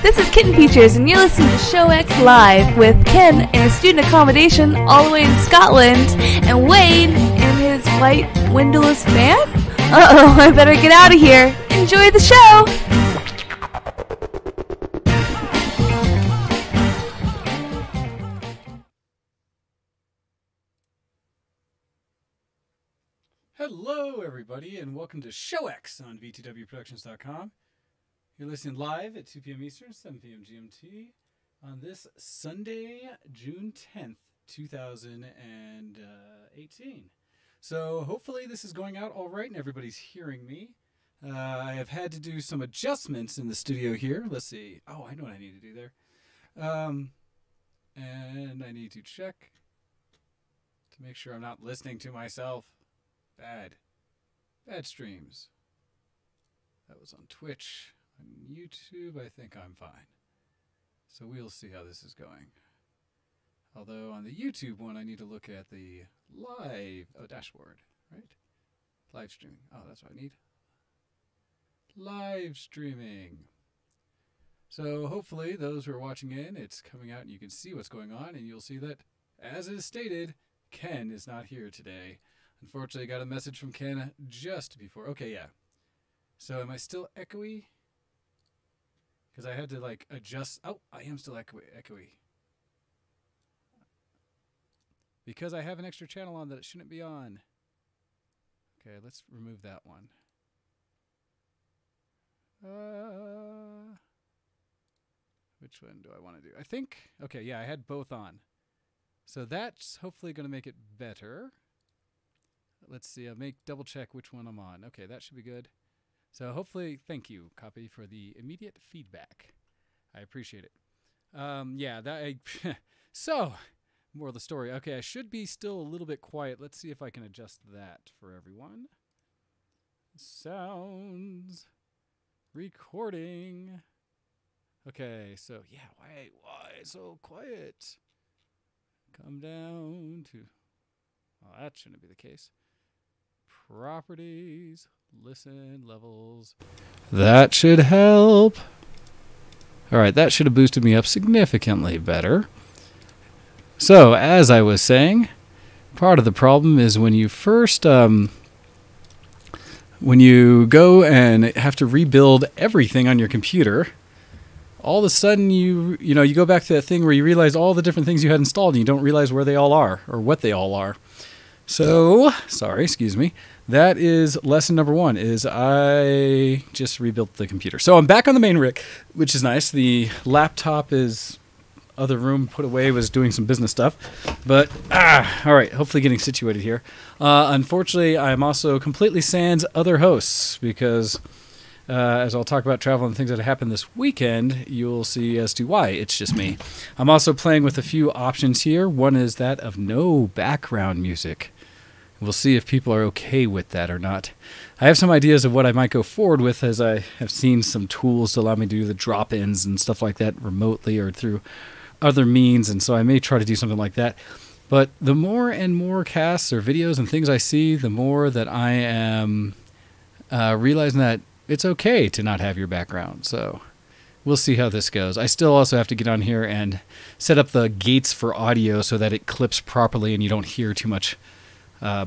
This is Kitten Features, and you're listening to Show X Live with Ken in his student accommodation all the way in Scotland, and Wade in his white windowless van? Uh-oh, I better get out of here. Enjoy the show! Hello, everybody, and welcome to Show X on VTWProductions.com. You're listening live at 2 p.m. Eastern, 7 p.m. GMT on this Sunday, June 10th, 2018. So hopefully this is going out all right and everybody's hearing me. I have had to do some adjustments in the studio here. Let's see. Oh, I know what I need to do there. And I need to check to make sure I'm not listening to myself. Bad streams. That was on Twitch. On YouTube, I think I'm fine. So we'll see how this is going. Although on the YouTube one, I need to look at the live dashboard, right? Live streaming. Oh, that's what I need. Live streaming. So hopefully those who are watching in, it's coming out and you can see what's going on, and you'll see that, as is stated, Ken is not here today. Unfortunately, I got a message from Ken just before. Okay, yeah. So am I still echoey? Because I had to, like, adjust. Oh, I am still echoey. Because I have an extra channel on that it shouldn't be on. Okay, let's remove that one. Which one do I want to do? I think, okay, yeah, I had both on. So that's hopefully going to make it better. Let's see, I'll double check which one I'm on. Okay, that should be good. So hopefully, thank you, Copy, for the immediate feedback. I appreciate it. So, more of the story. Okay, I should be still a little bit quiet. Let's see if I can adjust that for everyone. Sounds. Recording. Okay, so, yeah, why so quiet? Come down to... Well, that shouldn't be the case. Properties, listen, levels. That should help. All right, that should have boosted me up significantly better. So, as I was saying, part of the problem is when you first, when you go and have to rebuild everything on your computer, all of a sudden you go back to that thing where you realize all the different things you had installed and you don't realize where they all are or what they all are. So, sorry, excuse me. That is lesson number one, is I just rebuilt the computer. So I'm back on the main rig, which is nice. The laptop is other room put away, was doing some business stuff. But, all right, hopefully getting situated here. Unfortunately, I'm also completely sans other hosts because, as I'll talk about travel and things that happened this weekend, you'll see as to why it's just me. I'm also playing with a few options here. One is that of no background music. We'll see if people are okay with that or not. I have some ideas of what I might go forward with, as I have seen some tools to allow me to do the drop-ins and stuff like that remotely or through other means, and so I may try to do something like that. But the more and more casts or videos and things I see, the more that I am realizing that it's okay to not have your background. So we'll see how this goes. I still also have to get on here and set up the gates for audio so that it clips properly and you don't hear too much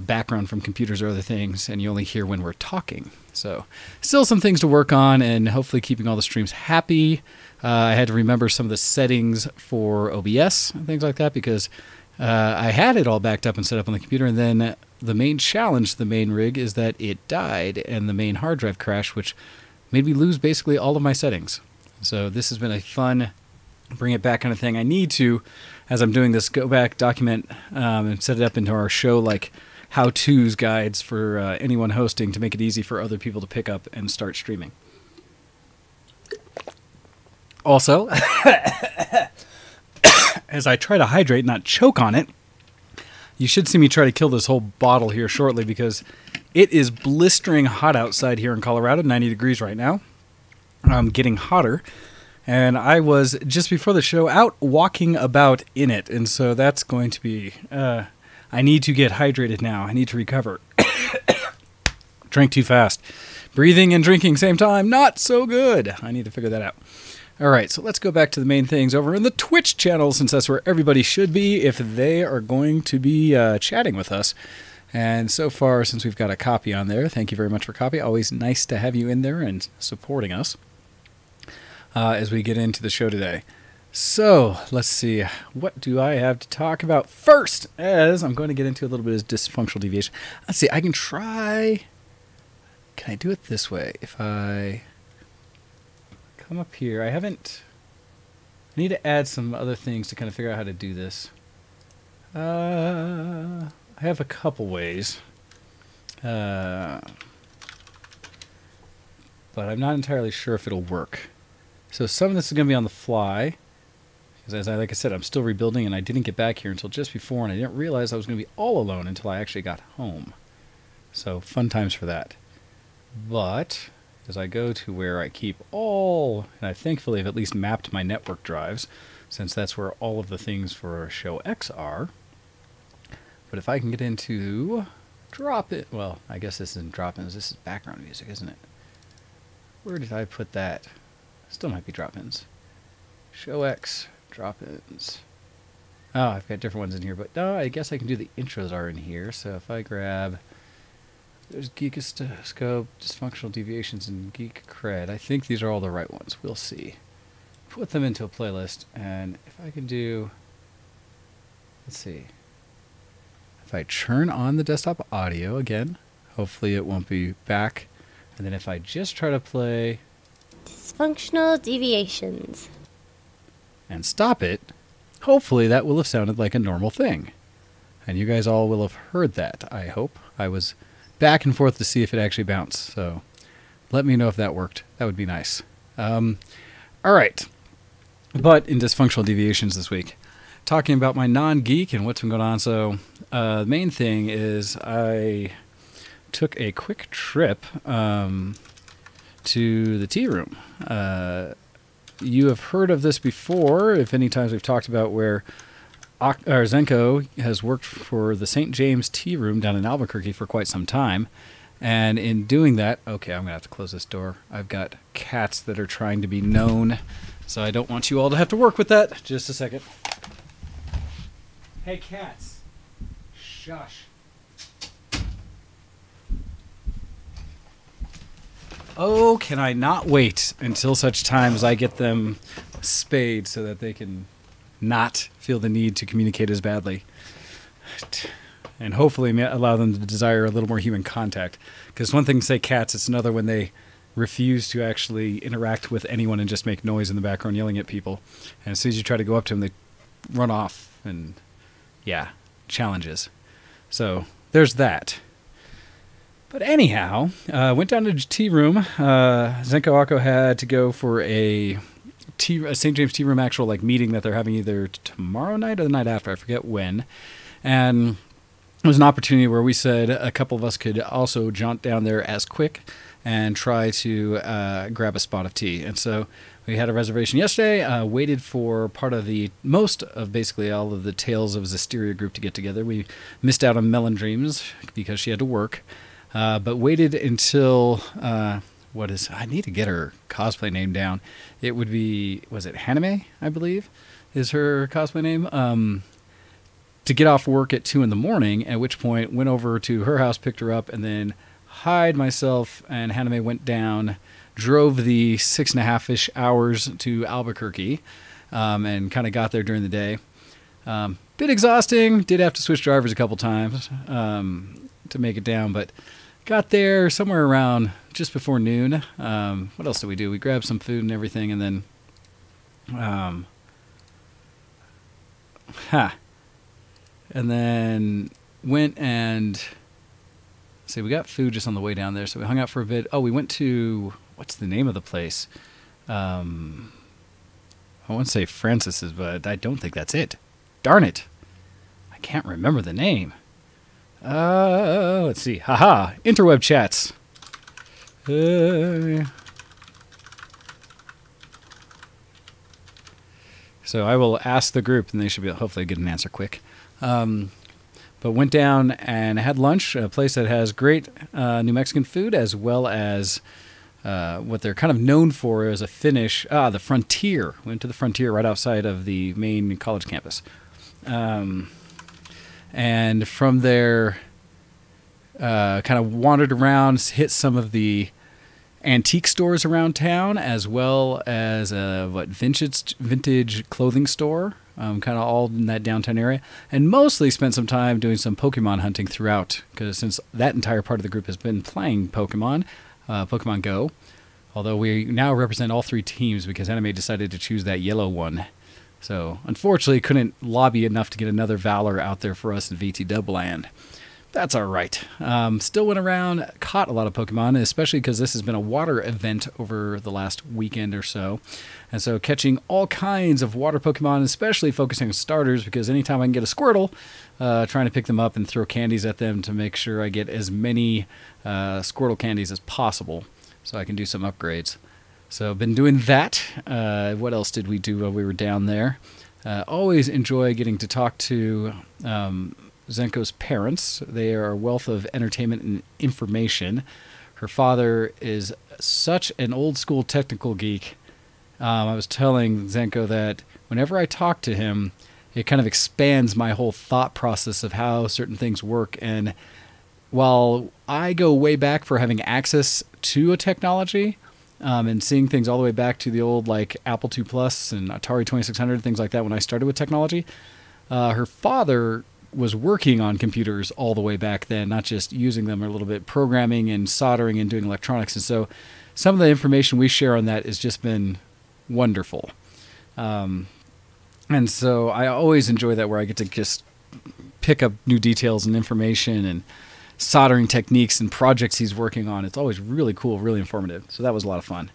background from computers or other things, and you only hear when we're talking. So still some things to work on, and hopefully keeping all the streams happy. I had to remember some of the settings for OBS and things like that because I had it all backed up and set up on the computer, and then the main challenge to the main rig is that it died and the main hard drive crashed, which made me lose basically all of my settings. So this has been a fun bring it back kind of thing. I need to, as I'm doing this, go back, document, and set it up into our show like how-tos guides for anyone hosting to make it easy for other people to pick up and start streaming. Also, as I try to hydrate, not choke on it, you should see me try to kill this whole bottle here shortly because it is blistering hot outside here in Colorado, 90 degrees right now. Getting hotter. And I was, just before the show, out walking about in it. And so that's going to be, I need to get hydrated now. I need to recover. Drank too fast. Breathing and drinking same time, not so good. I need to figure that out. All right, so let's go back to the main things over in the Twitch channel, since that's where everybody should be if they are going to be chatting with us. And so far, since we've got a copy on there, thank you very much for copy. Always nice to have you in there and supporting us as we get into the show today. So let's see, what do I have to talk about first? As I'm going to get into a little bit of dysfunctional deviation. Let's see, I can try. Can I do it this way? If I come up here, I need to add some other things to kind of figure out how to do this. I have a couple ways, but I'm not entirely sure if it'll work. So some of this is going to be on the fly, because like I said, I'm still rebuilding, and I didn't get back here until just before, and I didn't realize I was going to be all alone until I actually got home. So fun times for that. But as I go to where I keep all, and I thankfully have at least mapped my network drives, since that's where all of the things for Show X are. But if I can get into drop it, well, I guess this isn't drop-ins, this is background music, isn't it? Where did I put that? Still might be drop-ins. Show X, drop-ins. Oh, I've got different ones in here, but no, I guess I can do the intros are in here. So if I grab, there's Geekoscope, Dysfunctional Deviations, and Geek Cred. I think these are all the right ones. We'll see. Put them into a playlist, and if I can do, let's see. If I turn on the desktop audio again, hopefully it won't be back. And then if I just try to play Dysfunctional Deviations and stop it, hopefully that will have sounded like a normal thing. And you guys all will have heard that, I hope. I was back and forth to see if it actually bounced, so let me know if that worked. That would be nice. All right. But in Dysfunctional Deviations this week, talking about my non-geek and what's been going on. So the main thing is I took a quick trip to the tea room. You have heard of this before, if any times we've talked about where Zenko has worked for the St. James Tea Room down in Albuquerque for quite some time. And in doing that, okay, I'm going to have to close this door. I've got cats that are trying to be known, so I don't want you all to have to work with that. Just a second. Hey, cats. Shush. Oh, can I not wait until such time as I get them spayed so that they can not feel the need to communicate as badly. And hopefully allow them to desire a little more human contact. Because one thing to say cats, it's another when they refuse to actually interact with anyone and just make noise in the background yelling at people. And as soon as you try to go up to them, they run off. And yeah, challenges. So there's that. But anyhow, went down to the tea room. Zenko Akko had to go for a St. James Tea Room actual meeting that they're having either tomorrow night or the night after. I forget when. And it was an opportunity where we said a couple of us could also jaunt down there as quick and try to grab a spot of tea. And so we had a reservation yesterday, waited for most of basically all of the Tales of Zestiria group to get together. We missed out on Melon Dreams because she had to work, but waited until, I need to get her cosplay name down. It would be, was it Haname, I believe, is her cosplay name? To get off work at 2 in the morning, at which point went over to her house, picked her up, and then myself and Haname went down, drove the 6.5-ish hours to Albuquerque, and kind of got there during the day. Bit exhausting, did have to switch drivers a couple times to make it down, but got there somewhere around just before noon. What else did we do? We grabbed some food and everything, and then and then went and we got food just on the way down there, so we hung out for a bit. Oh, we went to, what's the name of the place? I won't say Francis's, but I don't think that's it. Darn it. I can't remember the name. Let's see. Haha. Interweb chats. So I will ask the group, and they should be hopefully get an answer quick. But went down and had lunch, a place that has great New Mexican food, as well as what they're kind of known for is a finish. The Frontier. Went to the Frontier right outside of the main college campus. And from there, kind of wandered around, hit some of the antique stores around town, as well as a vintage clothing store, kind of all in that downtown area, and mostly spent some time doing some Pokemon hunting throughout, because since that entire part of the group has been playing Pokemon Go, although we now represent all 3 teams because Anime decided to choose that yellow one. So unfortunately couldn't lobby enough to get another Valor out there for us in VTW land. That's all right. Still went around, caught a lot of Pokemon, especially because this has been a water event over the last weekend or so. And so catching all kinds of water Pokemon, especially focusing on starters, because anytime I can get a Squirtle, trying to pick them up and throw candies at them to make sure I get as many Squirtle candies as possible so I can do some upgrades. So I've been doing that. What else did we do while we were down there? Always enjoy getting to talk to Zenko's parents. They are a wealth of entertainment and information. Her father is such an old school technical geek. I was telling Zenko that whenever I talk to him, it kind of expands my whole thought process of how certain things work. And while I go way back for having access to a technology, and seeing things all the way back to the old like Apple II Plus and Atari 2600, things like that when I started with technology, her father was working on computers all the way back then, not just using them, a little bit programming and soldering and doing electronics. And so some of the information we share on that has just been wonderful. And so I always enjoy that, where I get to just pick up new details and information and soldering techniques and projects he's working on. It's always really cool, really informative. So that was a lot of fun.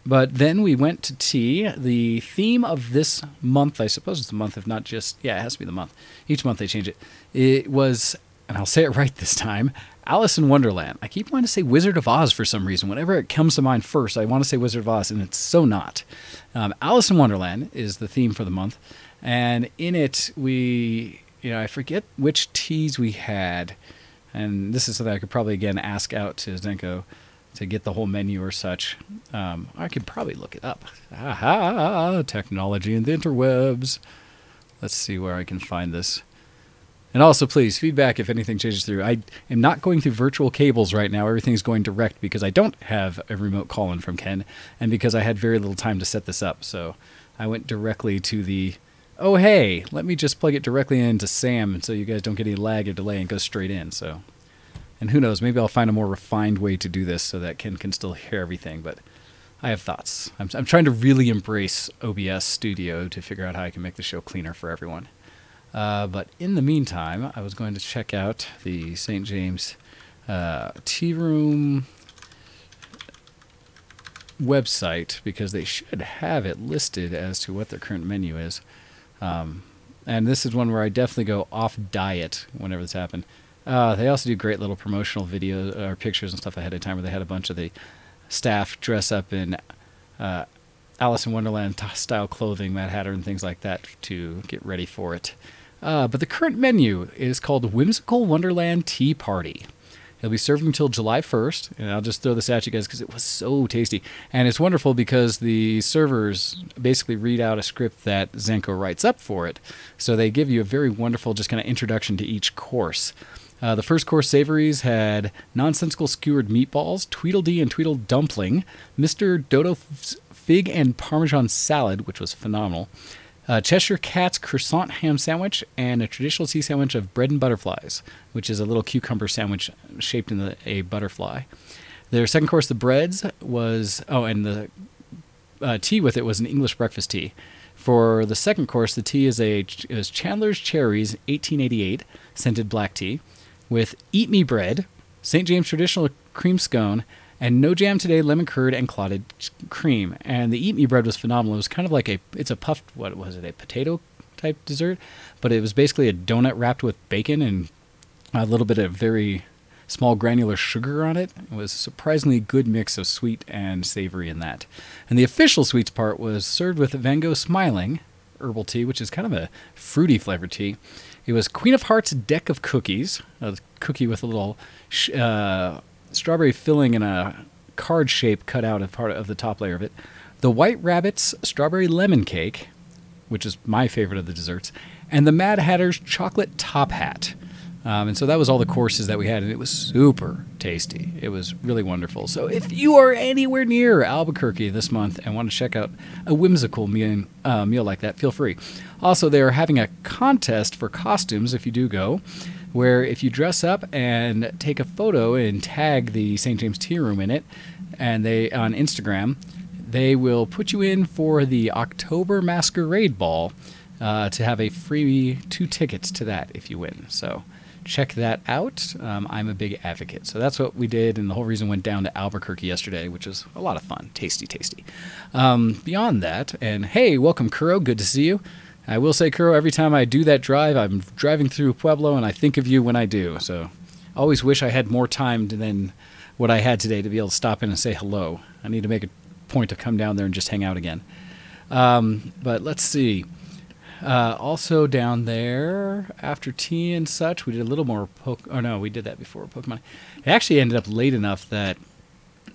But then we went to tea. The theme of this month, I suppose it's a month, if not just, yeah, it has to be the month. Each month they change it. It was, and I'll say it right this time, Alice in Wonderland. I keep wanting to say Wizard of Oz for some reason. Whenever it comes to mind first, I want to say Wizard of Oz, and it's so not. Alice in Wonderland is the theme for the month. And in it, I forget which teas we had. And this is something I could probably, again, ask out to Zenko to get the whole menu or such. I could probably look it up. Technology and the interwebs. Let's see where I can find this. And also, please, feedback if anything changes through. I am not going through virtual cables right now. Everything's going direct because I don't have a remote call-in from Ken, and because I had very little time to set this up. So I went directly to the, oh, hey, let me just plug it directly into Sam so you guys don't get any lag or delay and go straight in. So, and who knows, maybe I'll find a more refined way to do this so that Ken can still hear everything. But I have thoughts. I'm trying to really embrace OBS Studio to figure out how I can make the show cleaner for everyone. But in the meantime, I was going to check out the St. James Tea Room website, because they should have it listed as to what their current menu is. And this is one where I definitely go off diet whenever this happened. They also do great little promotional videos or pictures and stuff ahead of time, where they had a bunch of the staff dress up in Alice in Wonderland style clothing, Mad Hatter and things like that to get ready for it. But the current menu is called Whimsical Wonderland Tea Party. It'll be served until July 1st, and I'll just throw this at you guys because it was so tasty. And it's wonderful because the servers basically read out a script that Zenko writes up for it. So they give you a very wonderful just kind of introduction to each course. The first course savories had nonsensical skewered meatballs, Tweedledee and Tweedle dumpling, Mr. Dodo's fig and Parmesan salad, which was phenomenal, Cheshire Cat's croissant ham sandwich, and a traditional tea sandwich of bread and butterflies, which is a little cucumber sandwich shaped in a butterfly. Their second course, the breads, was, and the tea with it was an English breakfast tea. For the second course, the tea is Chandler's Cherries 1888 scented black tea, with Eat Me bread, St. James traditional cream scone, and No Jam Today lemon curd and clotted cream. And the Eat Me bread was phenomenal. It was kind of like it's a puffed, what was it, a potato type dessert? But it was basically a donut wrapped with bacon and a little bit of very small granular sugar on it. It was a surprisingly good mix of sweet and savory in that. And the official sweets part was served with Van Gogh Smiling herbal tea, which is kind of a fruity flavored tea. It was Queen of Hearts deck of cookies, a cookie with a little strawberry filling and a card shape cut out of part of the top layer of it. The White Rabbit's Strawberry Lemon Cake, which is my favorite of the desserts, and the Mad Hatter's Chocolate Top Hat. And so that was all the courses that we had, and it was super tasty. It was really wonderful. So if you are anywhere near Albuquerque this month and want to check out a whimsical meal like that, feel free. Also, they are having a contest for costumes if you do go, where if you dress up and take a photo and tag the St. James Tea Room in it, and they on Instagram, they will put you in for the October Masquerade Ball to have a free 2 tickets to that if you win. So check that out. I'm a big advocate. So that's what we did, and the whole reason went down to Albuquerque yesterday, which was a lot of fun. Tasty, tasty. Beyond that, and hey, welcome, Kuro. Good to see you. I will say, Kuro, every time I do that drive, I'm driving through Pueblo, and I think of you when I do. So I always wish I had more time than what I had today to be able to stop in and say hello. I need to make a point to come down there and just hang out again. But let's see. Also down there, after tea and such, we did a little more we did that before Pokemon. It actually ended up late enough that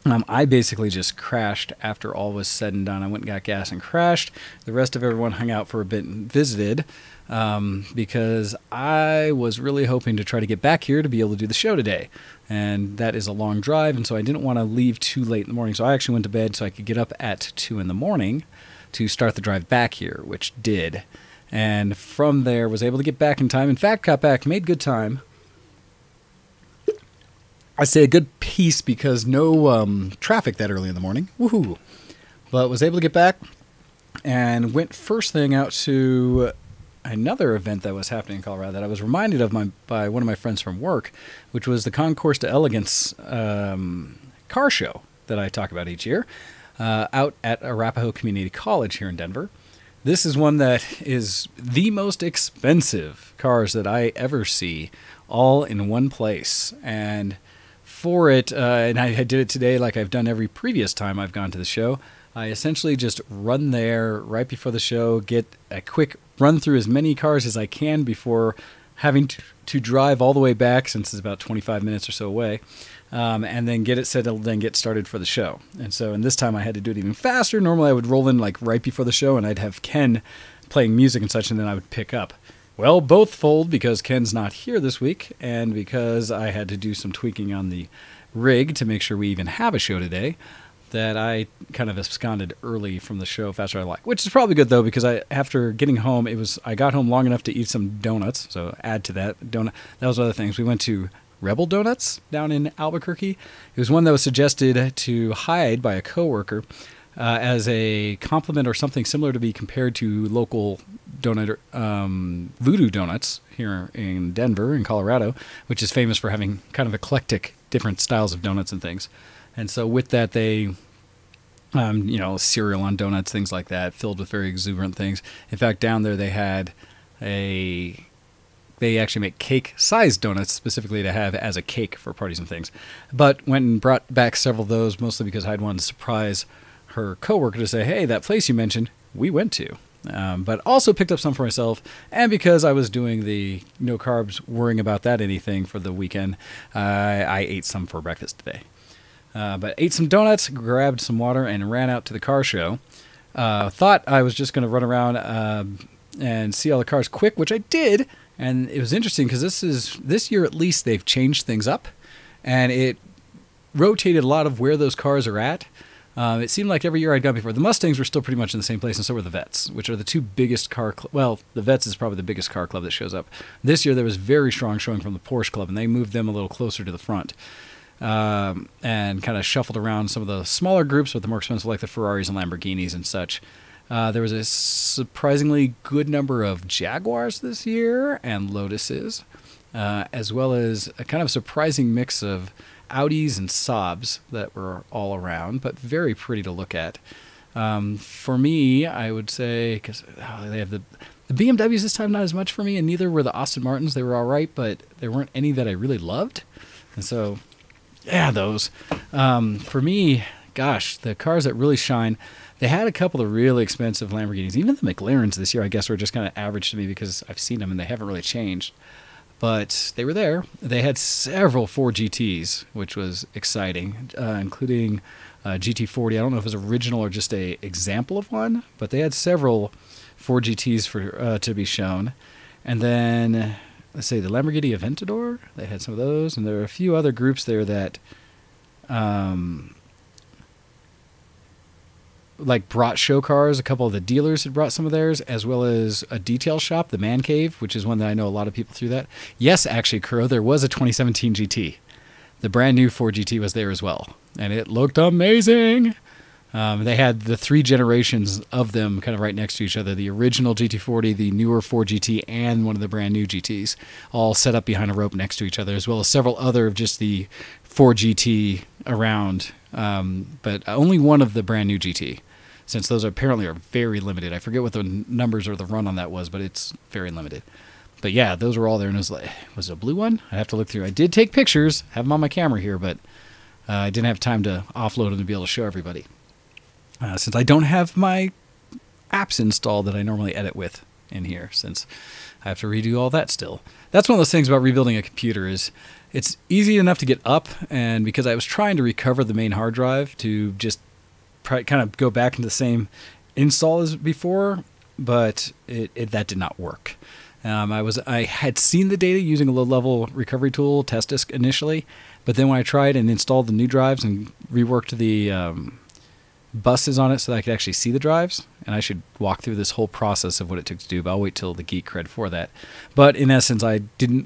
I basically just crashed after all was said and done. I went and got gas and crashed. The rest of everyone hung out for a bit and visited because I was really hoping to try to get back here to be able to do the show today. And that is a long drive, and so I didn't want to leave too late in the morning. So I actually went to bed so I could get up at 2 in the morning to start the drive back here, which did. And from there, was able to get back in time. In fact, got back, made good time. I say a good piece because no traffic that early in the morning. Woohoo! But was able to get back and went first thing out to another event that was happening in Colorado that I was reminded of by one of my friends from work, which was the Concours d'Elegance car show that I talk about each year out at Arapahoe Community College here in Denver. This is one that is the most expensive cars that I ever see, all in one place. And for it, and I did it today like I've done every previous time I've gone to the show, I essentially just run there right before the show, get a quick run through as many cars as I can before having to drive all the way back, since it's about 25 minutes or so away, and then get it settled, then get started for the show. And so, and this time I had to do it even faster. Normally I would roll in like right before the show, and I'd have Ken playing music and such, and then I would pick up. Well, both fold because Ken's not here this week, and because I had to do some tweaking on the rig to make sure we even have a show today, that I kind of absconded early from the show faster than I like, which is probably good though, because after getting home, I got home long enough to eat some donuts. So add to that that was other things. We went to Rebel Donuts down in Albuquerque. It was one that was suggested to Hyde by a coworker as a compliment or something similar to be compared to local donut Voodoo Donuts here in Denver, in Colorado, which is famous for having kind of eclectic different styles of donuts and things. And so with that, they, cereal on donuts, things like that, filled with very exuberant things. In fact, down there they had they actually make cake-sized donuts specifically to have as a cake for parties and things. But went and brought back several of those, mostly because I'd wanted to surprise her coworker to say, hey, that place you mentioned, we went to. But also picked up some for myself, and because I was doing the no carbs, worrying about that anything for the weekend, I ate some for breakfast today. But ate some donuts, grabbed some water, and ran out to the car show. Thought I was just going to run around and see all the cars quick, which I did. And it was interesting because this year at least they've changed things up, and it rotated a lot of where those cars are at. It seemed like every year I'd gone before, the Mustangs were still pretty much in the same place, and so were the Vets, which are the two biggest car well, the Vets is probably the biggest car club that shows up. This year there was very strong showing from the Porsche Club, and they moved them a little closer to the front. And kind of shuffled around some of the smaller groups, but the more expensive, like the Ferraris and Lamborghinis and such. There was a surprisingly good number of Jaguars this year and Lotuses, as well as a kind of surprising mix of Audis and Saabs that were all around, but very pretty to look at. For me, I would say, because they have the BMWs this time, not as much for me, and neither were the Aston Martins. They were all right, but there weren't any that I really loved. And so, yeah, those. For me, gosh, the cars that really shine, they had a couple of really expensive Lamborghinis. Even the McLarens this year, I guess, were just kind of average to me because I've seen them and they haven't really changed. But they were there. They had several 4GTs, which was exciting, including GT40. I don't know if it was original or just a example of one, but they had several 4GTs for to be shown. And then, let's say, the Lamborghini Aventador, they had some of those. And there were a few other groups there that like brought show cars. A couple of the dealers had brought some of theirs, as well as a detail shop, the Man Cave, which is one that I know a lot of people through that. Yes, actually, Kuro, there was a 2017 GT. The brand new 4GT was there as well, and it looked amazing. They had the 3 generations of them kind of right next to each other. The original GT40, the newer 4GT, and one of the brand new GTs, all set up behind a rope next to each other, as well as several other of just the 4GT around, but only one of the brand new GT, since those apparently are very limited. I forget what the numbers or the run on that was, but it's very limited. But yeah, those were all there, and was it a blue one? I have to look through. I did take pictures, have them on my camera here, but I didn't have time to offload them to be able to show everybody. Since I don't have my apps installed that I normally edit with in here, since I have to redo all that still. That's one of those things about rebuilding a computer is it's easy enough to get up, and because I was trying to recover the main hard drive to just kind of go back into the same install as before, but that did not work. I had seen the data using a low-level recovery tool, Test Disk, initially, but then when I tried and installed the new drives and reworked the buses on it so that I could actually see the drives, and I should walk through this whole process of what it took to do, but I'll wait till the Geek Cred for that. But in essence, I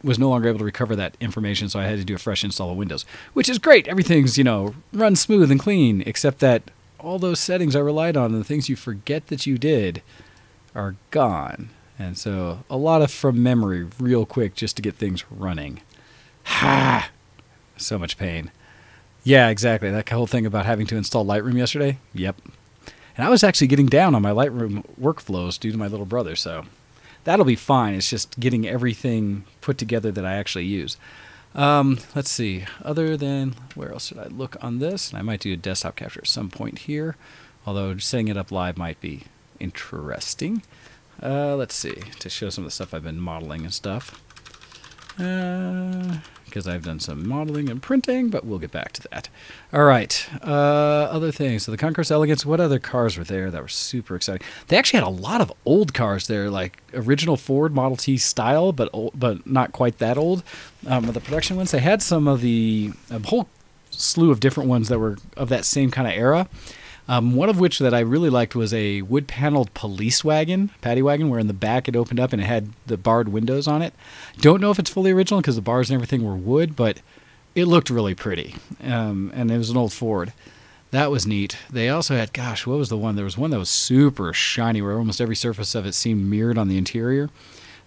was no longer able to recover that information, so I had to do a fresh install of Windows, which is great. Everything's, runs smooth and clean, except that all those settings I relied on and the things you forget that you did are gone. And so a lot of from memory real quick just to get things running. Ha! So much pain. Yeah, exactly. That whole thing about having to install Lightroom yesterday. Yep. And I was actually getting down on my Lightroom workflows due to my little brother, so that'll be fine. It's just getting everything put together that I actually use. Let's see. Other than, where else should I look on this? And I might do a desktop capture at some point here, although setting it up live might be interesting. Let's see, to show some of the stuff I've been modeling and stuff. Because I've done some modeling and printing, but we'll get back to that. All right, other things. So the Concourse Elegance, what other cars were there that were super exciting? They actually had a lot of old cars there, like original Ford Model T style, but not quite that old. The production ones, they had some of a whole slew of different ones that were of that same kind of era. One of which that I really liked was a wood-paneled police wagon, paddy wagon, where in the back it opened up and it had the barred windows on it. Don't know if it's fully original because the bars and everything were wood, but it looked really pretty. And it was an old Ford. That was neat. They also had, gosh, what was the one? There was one that was super shiny where almost every surface of it seemed mirrored on the interior.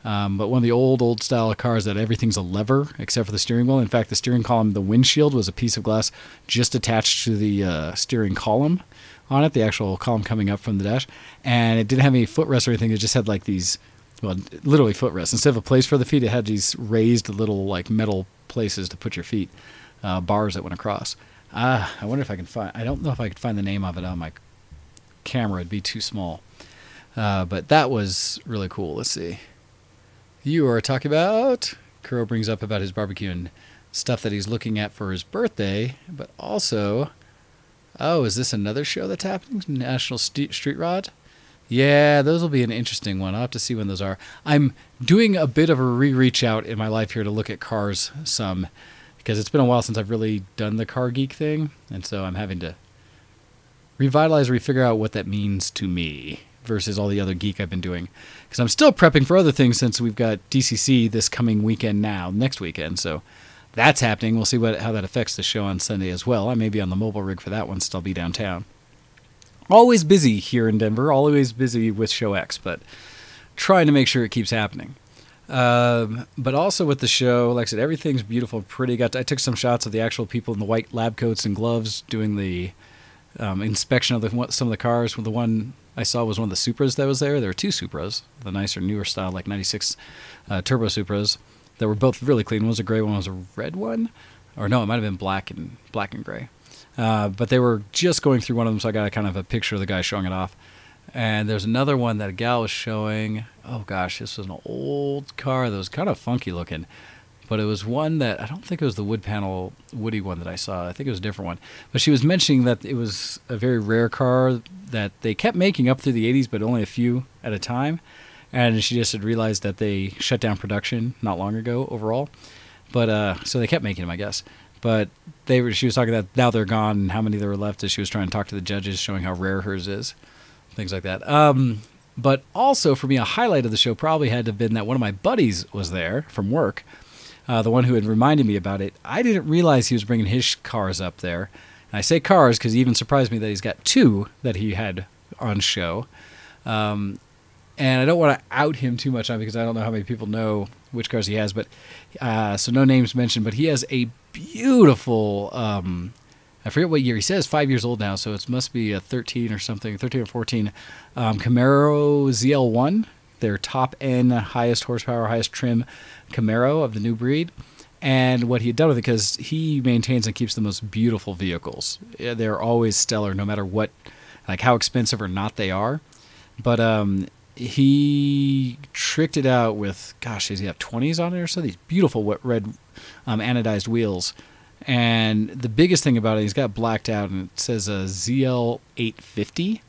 But one of the old style cars that everything's a lever except for the steering wheel. In fact, the steering column, the windshield was a piece of glass just attached to the steering column on it, the actual column coming up from the dash. And it didn't have any footrests or anything. It just had like these, well, literally footrests. Instead of a place for the feet, it had these raised little like metal places to put your feet, bars that went across. I wonder if I can find, I don't know if I could find the name of it on my camera. It'd be too small. But that was really cool. Let's see. You are talking about, Kuro brings up about his barbecue and stuff that he's looking at for his birthday, but also, oh, is this another show that's happening? National Street Rod? Yeah, those will be an interesting one. I'll have to see when those are. I'm doing a bit of a reach out in my life here to look at cars some, because it's been a while since I've really done the car geek thing, and so I'm having to revitalize, figure out what that means to me versus all the other geek I've been doing. Because I'm still prepping for other things since we've got DCC this coming weekend now, next weekend. So that's happening. We'll see how that affects the show on Sunday as well. I may be on the mobile rig for that one, still be downtown. Always busy here in Denver, always busy with Show X, but trying to make sure it keeps happening. But also with the show, like I said, everything's beautiful and pretty. I took some shots of the actual people in the white lab coats and gloves doing the inspection of some of the cars. The one I saw was one of the Supras that was there. There were two Supras, the nicer, newer style, like 96 Turbo Supras, that were both really clean. One was a gray one, was a red one. Or no, it might have been black and gray. But they were just going through one of them, so I got a kind of a picture of the guy showing it off. And there's another one that a gal was showing. Oh, gosh, this was an old car that was kind of funky looking. but it was one that I don't think it was the wood panel Woody one that I saw. I think it was a different one. But she was mentioning that it was a very rare car that they kept making up through the 80s, but only a few at a time. And she just had realized that they shut down production not long ago overall. But so they kept making them, I guess. But she was talking that now they're gone and how many there were left as she was trying to talk to the judges, showing how rare hers is, things like that. But also for me, a highlight of the show probably had to have been that one of my buddies was there from work. The one who had reminded me about it. I didn't realize he was bringing his cars up there. And I say cars because he even surprised me that he's got 2 that he had on show. And I don't want to out him too much on because I don't know how many people know which cars he has. But so no names mentioned. But he has a beautiful, I forget what year. He says 5 years old now, so it must be a 13 or something, 13 or 14, Camaro ZL1. Their top-end, highest horsepower, highest trim Camaro of the new breed. And what he had done with it, because he maintains and keeps the most beautiful vehicles. They're always stellar, no matter what, like how expensive or not they are. But he tricked it out with, gosh, does he have 20s on it or so? These beautiful red anodized wheels. And the biggest thing about it, he's got blacked out, and it says a ZL850.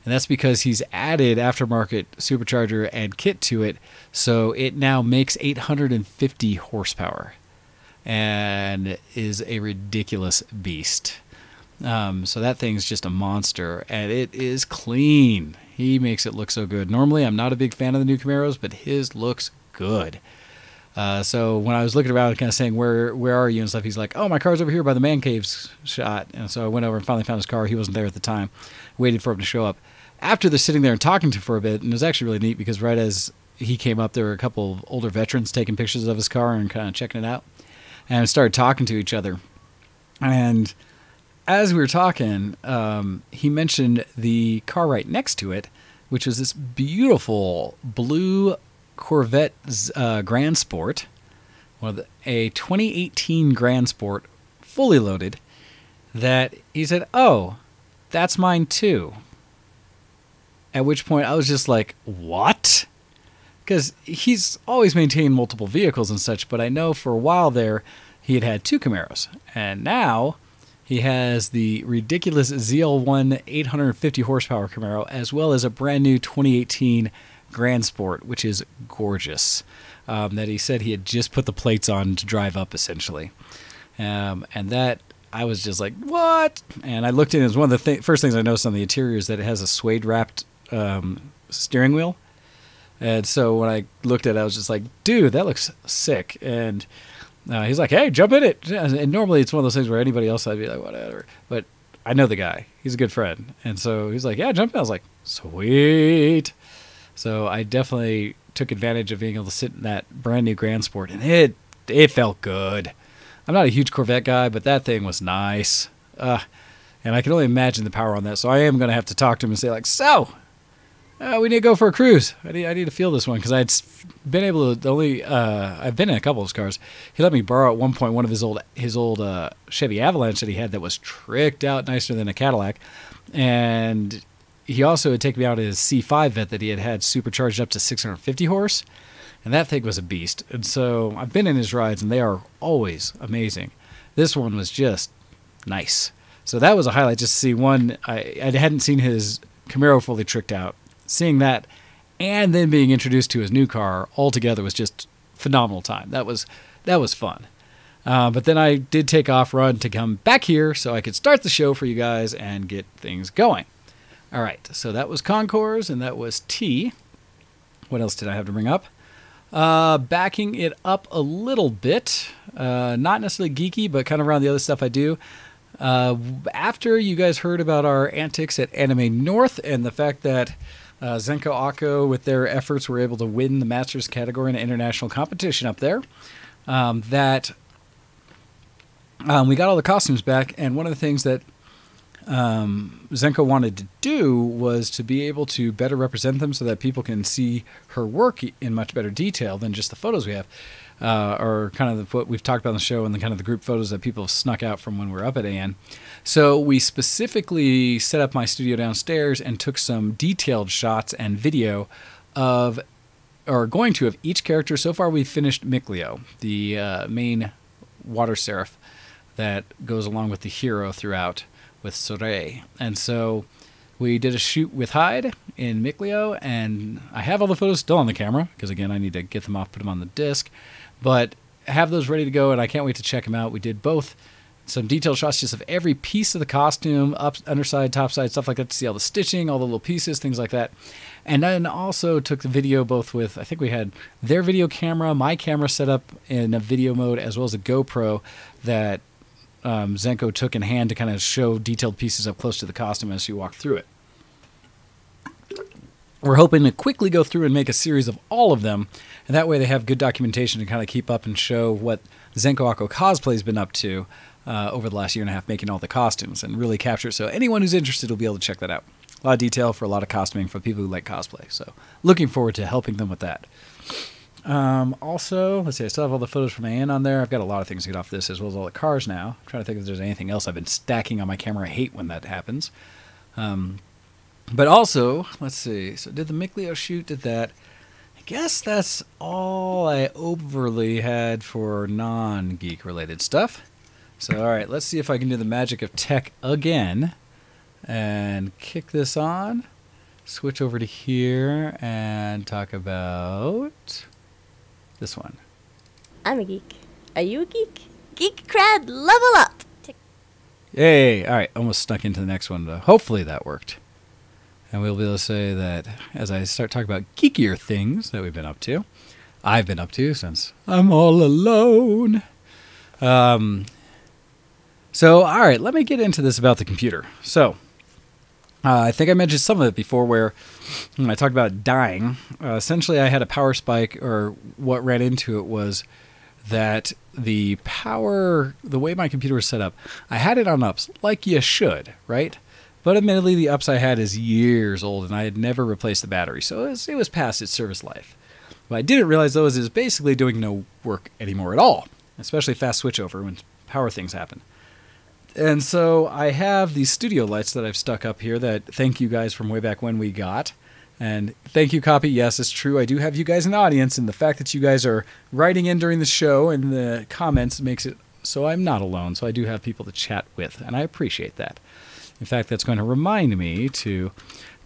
And that's because he's added aftermarket supercharger and kit to it, so it now makes 850 horsepower and is a ridiculous beast. So that thing's just a monster, and it is clean. He makes it look so good. Normally, I'm not a big fan of the new Camaros, but his looks good. So when I was looking around and kind of saying, where are you and stuff, he's like, oh, my car's over here by the man cave's shot. And so I went over and finally found his car. He wasn't there at the time. Waited for him to show up. After they're sitting there and talking to him for a bit, and it was actually really neat because right as he came up, there were a couple of older veterans taking pictures of his car and kind of checking it out, and started talking to each other. And as we were talking, he mentioned the car right next to it, which was this beautiful blue Corvette Grand Sport, a 2018 Grand Sport, fully loaded, that he said, oh, that's mine too. At which point I was just like, what? Because he's always maintained multiple vehicles and such, but I know for a while there he had 2 Camaros. And now he has the ridiculous ZL1 850 horsepower Camaro, as well as a brand new 2018 Grand Sport, which is gorgeous. That he said he had just put the plates on to drive up, essentially. And that, I was just like, what? And I looked in, it was one of the first things I noticed on the interior is that it has a suede wrapped steering wheel. And so when I looked at it, I was just like, dude, that looks sick. And he's like, hey, jump in it. And normally it's one of those things where anybody else, I'd be like, whatever. But I know the guy. He's a good friend. And so he's like, yeah, jump in. I was like, sweet. So I definitely took advantage of being able to sit in that brand new Grand Sport, and it felt good. I'm not a huge Corvette guy, but that thing was nice. And I can only imagine the power on that. So I am going to have to talk to him and say, like, so, we need to go for a cruise. I need to feel this one, because I'd been able to I've been in a couple of his cars. He let me borrow at one point one of his old Chevy Avalanche that he had that was tricked out nicer than a Cadillac. And he also had taken me out in his C5 Vet that he had supercharged up to 650 horse. And that thing was a beast. And so I've been in his rides, and they are always amazing. This one was just nice. So that was a highlight, just to see one. I hadn't seen his Camaro fully tricked out. Seeing that and then being introduced to his new car all together was just phenomenal time. That was fun. But then I did take off run to come back here so I could start the show for you guys and get things going. All right, so that was Concours and that was T. What else did I have to bring up? Backing it up a little bit, not necessarily geeky, but kind of around the other stuff I do. After you guys heard about our antics at Anime North and the fact that Zenko Akko, with their efforts, were able to win the Masters category in an international competition up there, we got all the costumes back, and one of the things that Zenko wanted to do was to be able to better represent them so that people can see her work in much better detail than just the photos we have, or kind of what we've talked about on the show and the kind of the group photos that people have snuck out from when we're up at AN. So we specifically set up my studio downstairs and took some detailed shots and video of or going to of each character. So far, we've finished Mikleo, the main water seraph that goes along with the hero throughout with Sorey. And so we did a shoot with Hyde in Mikleo, and I have all the photos still on the camera because, again, I need to get them off, put them on the disc. But I have those ready to go, and I can't wait to check them out. We did both some detailed shots just of every piece of the costume, up, underside, topside, stuff like that, to see all the stitching, all the little pieces, things like that. And then also took the video both with, I think we had their video camera, my camera set up in a video mode, as well as a GoPro that Zenko took in hand to kind of show detailed pieces up close to the costume as you walk through it. We're hoping to quickly go through and make a series of all of them, and that way they have good documentation to kind of keep up and show what Zenko Akko Cosplay has been up to over the last year and a half, making all the costumes and really capture it. So anyone who's interested will be able to check that out. A lot of detail for a lot of costuming for people who like cosplay. So looking forward to helping them with that. Also, let's see, I still have all the photos from Anne on there. I've got a lot of things to get off this, as well as all the cars now. I'm trying to think if there's anything else I've been stacking on my camera. I hate when that happens. But also, let's see, so did the Mikleo shoot, did that. I guess that's all I overly had for non-geek related stuff. So, all right, let's see if I can do the magic of tech again and kick this on. Switch over to here and talk about this one. I'm a geek. Are you a geek? Geek cred, level up! Yay! All right, almost snuck into the next one, but hopefully that worked. And we'll be able to say that as I start talking about geekier things that we've been up to, I've been up to since I'm all alone. So, all right, let me get into this about the computer. So, I think I mentioned some of it before where when I talked about dying, essentially I had a power spike, or what ran into it was that the power, the way my computer was set up, I had it on ups, like you should, right? But admittedly, the ups I had is years old, and I had never replaced the battery, so it was past its service life. What I didn't realize, though, is it was basically doing no work anymore at all, especially fast switchover when power things happen. And so I have these studio lights that I've stuck up here that thank you guys from way back when we got. And thank you, Copy. Yes, it's true. I do have you guys in the audience, and the fact that you guys are writing in during the show and the comments makes it so I'm not alone. So I do have people to chat with, and I appreciate that. In fact, that's going to remind me to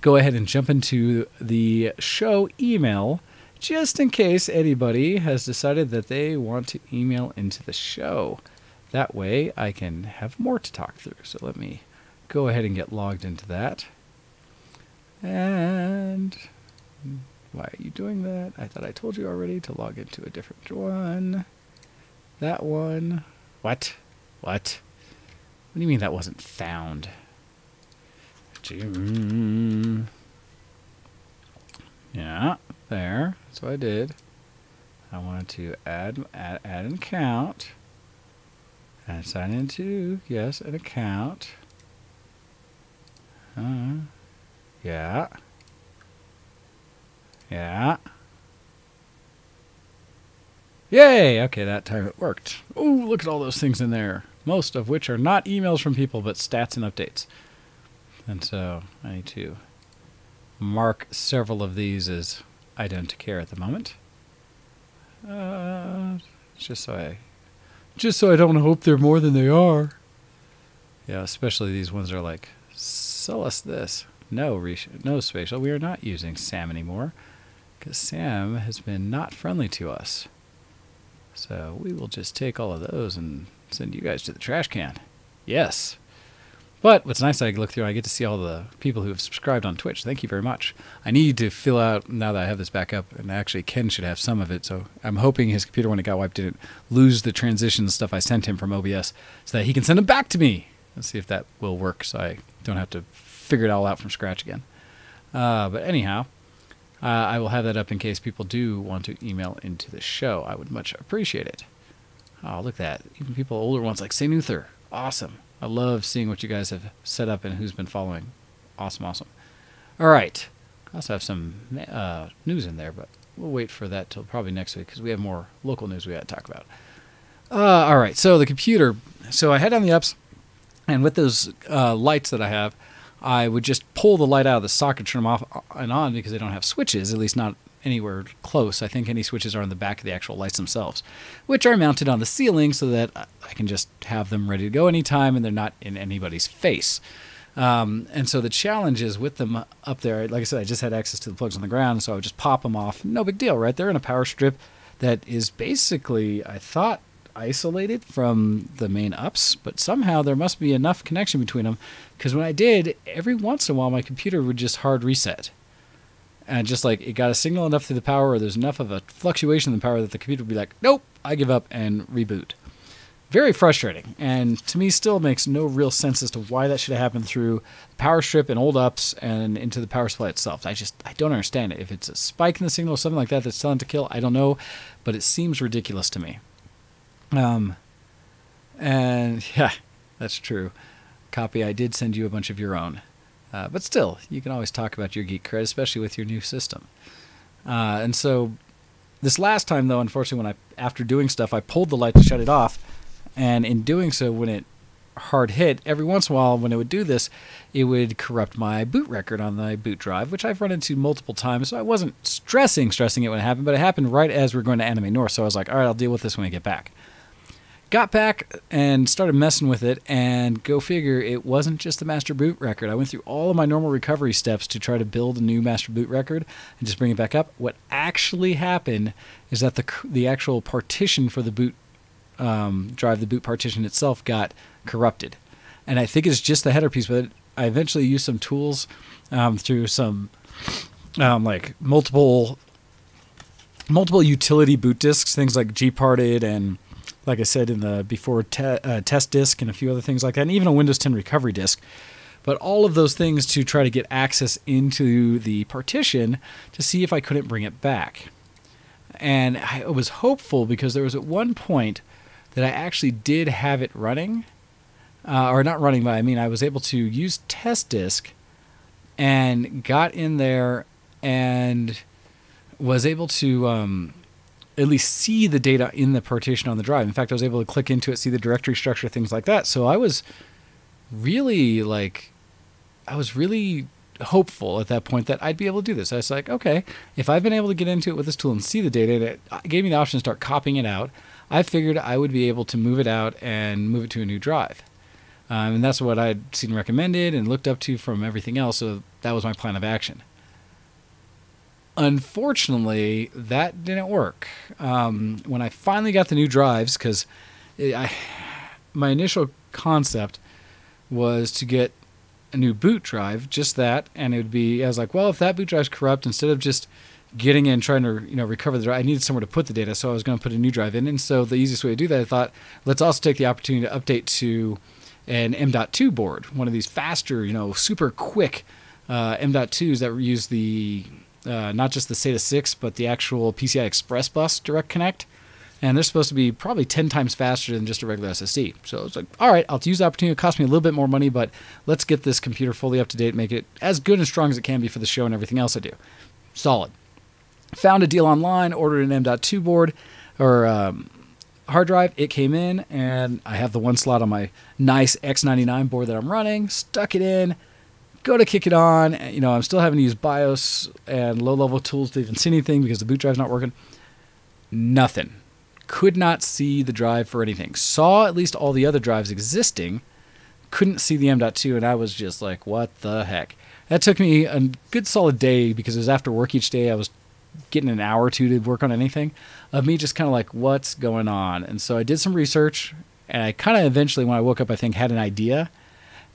go ahead and jump into the show email just in case anybody has decided that they want to email into the show. That way I can have more to talk through. So let me go ahead and get logged into that. And why are you doing that? I thought I told you already to log into a different one. That one. What? What? What do you mean that wasn't found? Yeah, there. That's what I did. I wanted to add an account. And sign into, yes, an account. Yeah. Yeah. Yay! Okay, that time it worked. Ooh, look at all those things in there. Most of which are not emails from people, but stats and updates. And so I need to mark several of these as I don't care at the moment. Just so I don't hope they're more than they are. Yeah, especially these ones are like, sell us this. No, Spatial, we are not using Sam anymore, because Sam has been not friendly to us. So we will just take all of those and send you guys to the trash can. Yes. But what's nice, I look through, I get to see all the people who have subscribed on Twitch. Thank you very much. I need to fill out, now that I have this back up, and actually Ken should have some of it, so I'm hoping his computer, when it got wiped, didn't lose the transition stuff I sent him from OBS, so that he can send them back to me. Let's see if that will work, so I don't have to figure it all out from scratch again. But anyhow, I will have that up in case people do want to email into the show. I would much appreciate it. Oh, look at that. Even people, older ones like St. Uther. Awesome. I love seeing what you guys have set up and who's been following. Awesome, awesome. All right. I also have some news in there, but we'll wait for that till probably next week because we have more local news we got to talk about. All right. So the computer. So I had on the ups, and with those lights that I have, I would just pull the light out of the socket, turn them off and on because they don't have switches, at least not anywhere close. I think any switches are on the back of the actual lights themselves, which are mounted on the ceiling so that I can just have them ready to go anytime and they're not in anybody's face. And so the challenge is with them up there, like I said, I just had access to the plugs on the ground, so I would just pop them off. No big deal, right? They're in a power strip that is basically, I thought, isolated from the main ups, but somehow there must be enough connection between them, because when I did, every once in a while my computer would just hard reset. And just like it got a signal enough through the power, or there's enough of a fluctuation in the power that the computer would be like, nope, I give up, and reboot. Very frustrating, and to me still makes no real sense as to why that should have happened through the power strip and old ups and into the power supply itself. I don't understand it. If it's a spike in the signal or something like that that's telling to kill, I don't know, but it seems ridiculous to me. And yeah, that's true. Copy, I did send you a bunch of your own. But still, you can always talk about your geek cred, especially with your new system. And so this last time, though, unfortunately, after doing stuff, I pulled the light to shut it off. And in doing so, when it hard hit, every once in a while when it would do this, it would corrupt my boot record on the boot drive, which I've run into multiple times. So I wasn't stressing it when it happened, but it happened right as we were going to Anime North. So I was like, all right, I'll deal with this when I get back. Got back and started messing with it, and go figure, it wasn't just the master boot record. I went through all of my normal recovery steps to try to build a new master boot record and just bring it back up. What actually happened is that the actual partition for the boot drive, the boot partition itself, got corrupted. And I think it's just the header piece, but I eventually used some tools through some like multiple utility boot disks, things like Gparted and, like I said in the before, test disk and a few other things like that, and even a Windows 10 recovery disk. But all of those things to try to get access into the partition to see if I couldn't bring it back. And I was hopeful because there was at one point that I actually did have it running, or not running, but I mean I was able to use test disk and got in there and was able to at least see the data in the partition on the drive. In fact, I was able to click into it, see the directory structure, things like that. So I was really hopeful at that point that I'd be able to do this. I was like, okay, if I've been able to get into it with this tool and see the data, and it gave me the option to start copying it out, I figured I would be able to move it out and move it to a new drive. And that's what I'd seen recommended and looked up to from everything else, so that was my plan of action. Unfortunately, that didn't work. When I finally got the new drives, because my initial concept was to get a new boot drive, just that, and it would be, I was like, well, if that boot drive's corrupt, instead of just getting in trying to recover the drive, I needed somewhere to put the data, so I was going to put a new drive in. And so the easiest way to do that, I thought, let's also take the opportunity to update to an M.2 board, one of these faster, super quick M.2s that use the not just the SATA 6, but the actual PCI Express bus direct connect. And they're supposed to be probably 10 times faster than just a regular SSD. So it's like, all right, I'll use the opportunity. It cost me a little bit more money, but let's get this computer fully up to date, make it as good and strong as it can be for the show and everything else I do. Solid. Found a deal online, ordered an M.2 board or hard drive. It came in, and I have the one slot on my nice X99 board that I'm running. Stuck it in. Go to kick it on. I'm still having to use BIOS and low-level tools to even see anything because the boot drive's not working. Nothing. Could not see the drive for anything. Saw at least all the other drives existing. Couldn't see the M.2, and I was just like, what the heck? That took me a good solid day because it was after work each day. I was getting an hour or two to work on anything of me just kind of like, what's going on? And so I did some research, and I kind of eventually, when I woke up, I think had an idea.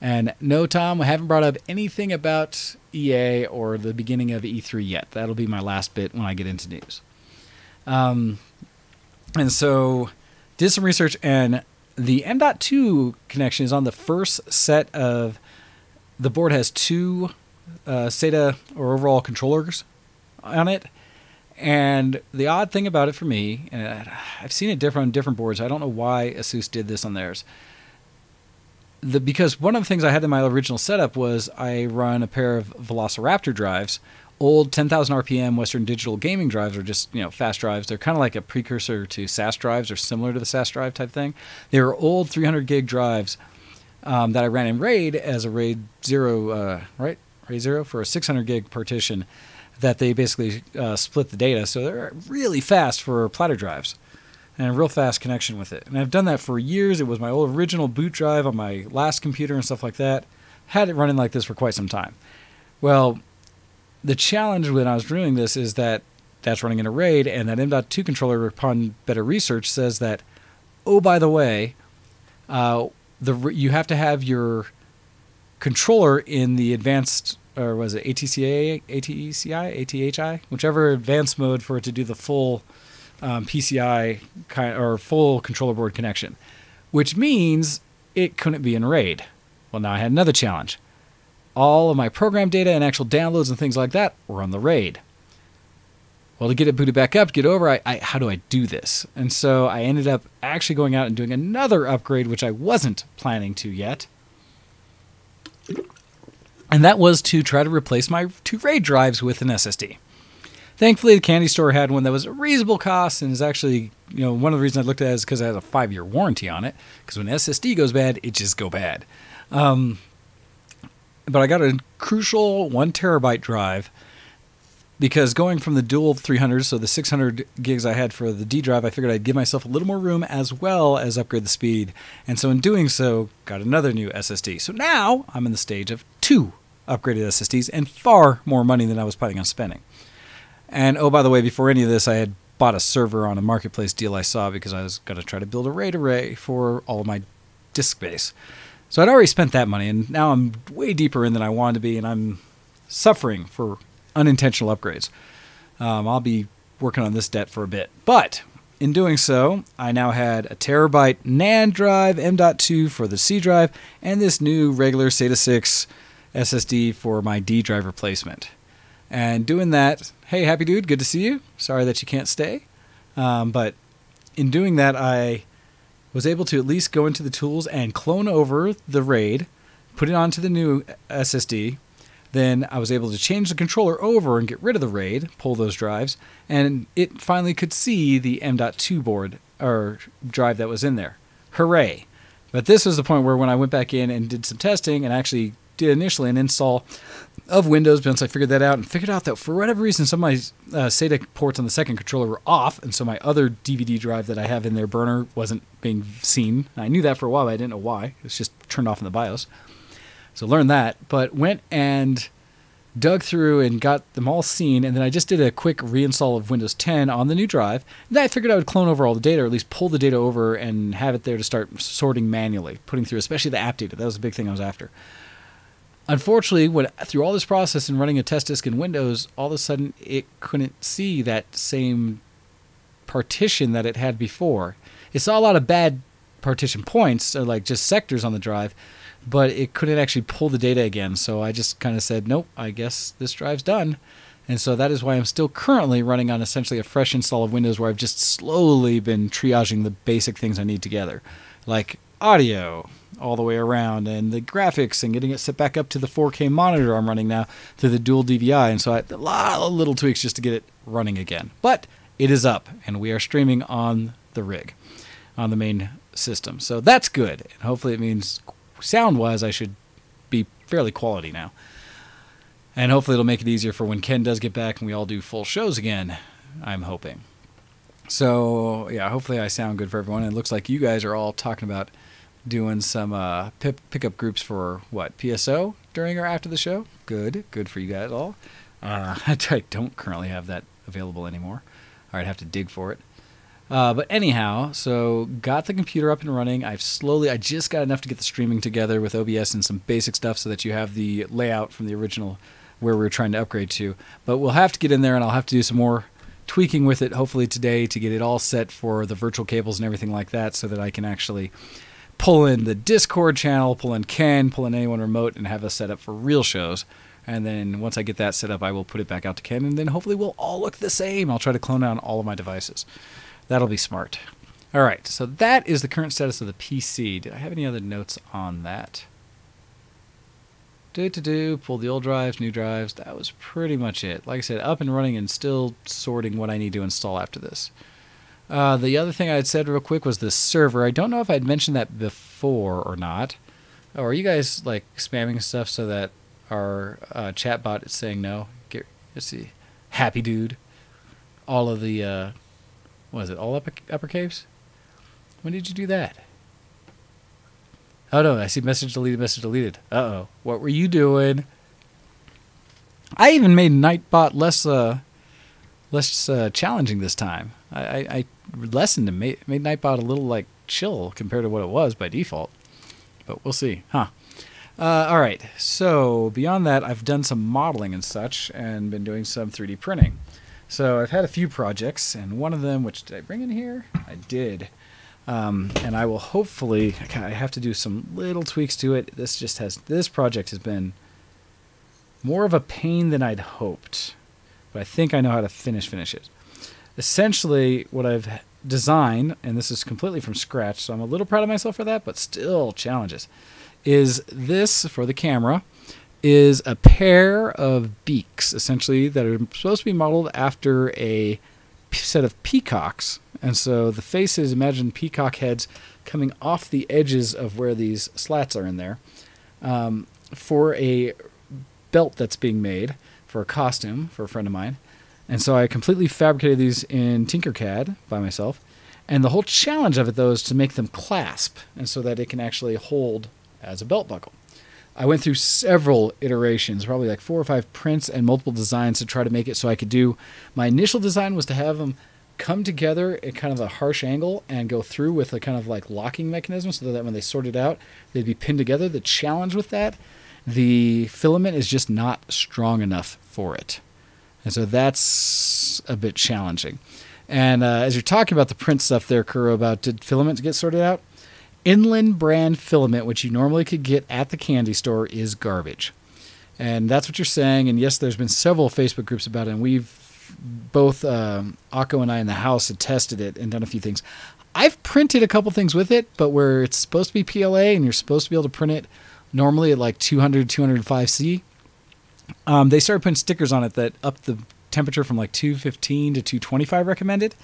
And no, Tom, I haven't brought up anything about EA or the beginning of E3 yet. That'll be my last bit when I get into news. And so did some research, and the M.2 connection is on the first set of, the board has two SATA or overall controllers on it. And the odd thing about it for me, and I've seen it different on different boards. I don't know why ASUS did this on theirs. Because one of the things I had in my original setup was I run a pair of Velociraptor drives. Old 10,000 RPM Western Digital gaming drives are just, fast drives. They're kind of like a precursor to SAS drives, or similar to the SAS drive type thing. They were old 300 gig drives that I ran in RAID as a RAID 0, RAID 0 for a 600 gig partition. that they basically split the data. So they're really fast for platter drives and a real fast connection with it. And I've done that for years. It was my old original boot drive on my last computer and stuff like that. Had it running like this for quite some time. Well, the challenge when I was doing this is that that's running in a RAID, and that M.2 controller, upon better research, says that, oh, by the way, you have to have your controller in the advanced, or was it ATCI, ATHI, whichever advanced mode for it to do the full PCI or full controller board connection, which means it couldn't be in RAID. Well, now I had another challenge. All of my program data and actual downloads and things like that were on the RAID. Well, to get it booted back up, get over, how do I do this? And so I ended up actually going out and doing another upgrade, which I wasn't planning to yet. And that was to try to replace my 2 RAID drives with an SSD. Thankfully, the candy store had one that was a reasonable cost, and is actually, one of the reasons I looked at it is because it has a 5-year warranty on it. Because when SSD goes bad, it just go bad. But I got a crucial 1 terabyte drive, because going from the dual 300, so the 600 gigs I had for the D drive, I figured I'd give myself a little more room as well as upgrade the speed. And so in doing so, got another new SSD. So now I'm in the stage of 2 upgraded SSDs and far more money than I was planning on spending. And oh, by the way, before any of this, I had bought a server on a marketplace deal I saw because I was going to try to build a RAID array for all of my disk space. So I'd already spent that money, and now I'm way deeper in than I wanted to be, and I'm suffering for unintentional upgrades. I'll be working on this debt for a bit. But in doing so, I now had a terabyte NAND drive, M.2 for the C drive, and this new regular SATA 6 SSD for my D drive replacement. And doing that, hey, happy dude, good to see you. Sorry that you can't stay. But in doing that, I was able to at least go into the tools and clone over the RAID, put it onto the new SSD. Then I was able to change the controller over and get rid of the RAID, pull those drives, and it finally could see the M.2 board or drive that was in there. Hooray. But this was the point where when I went back in and did some testing and actually did initially an install of Windows, once I figured that out and figured out that for whatever reason some of my SATA ports on the second controller were off, and so my other DVD drive that I have in there, burner, wasn't being seen. I knew that for a while, but I didn't know why. It's just turned off in the BIOS. So learned that, but went and dug through and got them all seen, and then I just did a quick reinstall of Windows 10 on the new drive. And then I figured I would clone over all the data, or at least pull the data over and have it there to start sorting manually, putting through especially the app data. That was the big thing I was after. Unfortunately, through all this process and running a test disk in Windows, all of a sudden it couldn't see that same partition that it had before. It saw a lot of bad partition points, or like just sectors on the drive, but it couldn't actually pull the data again. So I just kind of said, nope, I guess this drive's done. And so that is why I'm still currently running on essentially a fresh install of Windows, where I've just slowly been triaging the basic things I need together, like audio all the way around, and the graphics, and getting it set back up to the 4K monitor I'm running now through the dual DVI. And so I had a lot of little tweaks just to get it running again. But it is up, and we are streaming on the rig, on the main system. So that's good. And hopefully it means sound-wise I should be fairly quality now. And hopefully it'll make it easier for when Ken does get back and we all do full shows again, I'm hoping. So, yeah, hopefully I sound good for everyone. It looks like you guys are all talking about doing some pickup groups for, what, PSO during or after the show? Good for you guys all. I don't currently have that available anymore. I'd have to dig for it. But anyhow, so got the computer up and running. I just got enough to get the streaming together with OBS and some basic stuff so that you have the layout from the original where we were trying to upgrade to. But we'll have to get in there, and I'll have to do some more tweaking with it hopefully today to get it all set for the virtual cables and everything like that, so that I can actually pull in the Discord channel, pull in Ken, pull in anyone remote, and have us set up for real shows. And then once I get that set up, I will put it back out to Ken, and then hopefully we'll all look the same. I'll try to clone down all of my devices. That'll be smart. All right, so that is the current status of the PC. Did I have any other notes on that? Pull the old drives, new drives. That was pretty much it. Like I said, up and running and still sorting what I need to install after this. The other thing I had said real quick was the server. I don't know if I'd mentioned that before or not. Oh, are you guys like spamming stuff so that our chatbot is saying no? Let's see. Happy Dude, all of the, what is it, all upper caves? When did you do that? Oh no, I see message deleted. Uh-oh. What were you doing? I even made Nightbot less challenging this time. I lessened and made Nightbot a little like chill compared to what it was by default. But we'll see. Huh. All right. So beyond that, I've done some modeling and such and been doing some 3D printing. So I've had a few projects, and one of them, which did I bring in here? I did. And I will hopefully, I have to do some little tweaks to it. This project has been more of a pain than I'd hoped, but I think I know how to finish it. Essentially, what I've designed, and this is completely from scratch, so I'm a little proud of myself for that, but still challenges, is this, for the camera, is a pair of beaks, essentially, that are supposed to be modeled after a set of peacocks. And so the faces, imagine peacock heads coming off the edges of where these slats are in there, for a belt that's being made for a costume for a friend of mine. And so I completely fabricated these in Tinkercad by myself. And the whole challenge of it, though, is to make them clasp, and so that it can actually hold as a belt buckle. I went through several iterations, probably like 4 or 5 prints and multiple designs to try to make it so I could do... My initial design was to have them come together at kind of a harsh angle and go through with a kind of like locking mechanism so that when they sorted out, they'd be pinned together. The challenge with that, the filament is just not strong enough for it. And so that's a bit challenging. And as you're talking about the print stuff there, Kuro, about did filament get sorted out? Inland brand filament, which you normally could get at the candy store, is garbage. And that's what you're saying. And yes, there's been several Facebook groups about it. And we've both, Akko and I in the house, had tested it and done a few things. I've printed a couple things with it, but where it's supposed to be PLA and you're supposed to be able to print it normally at like 200, 205C, they started putting stickers on it that up the temperature from like 215 to 225 recommended.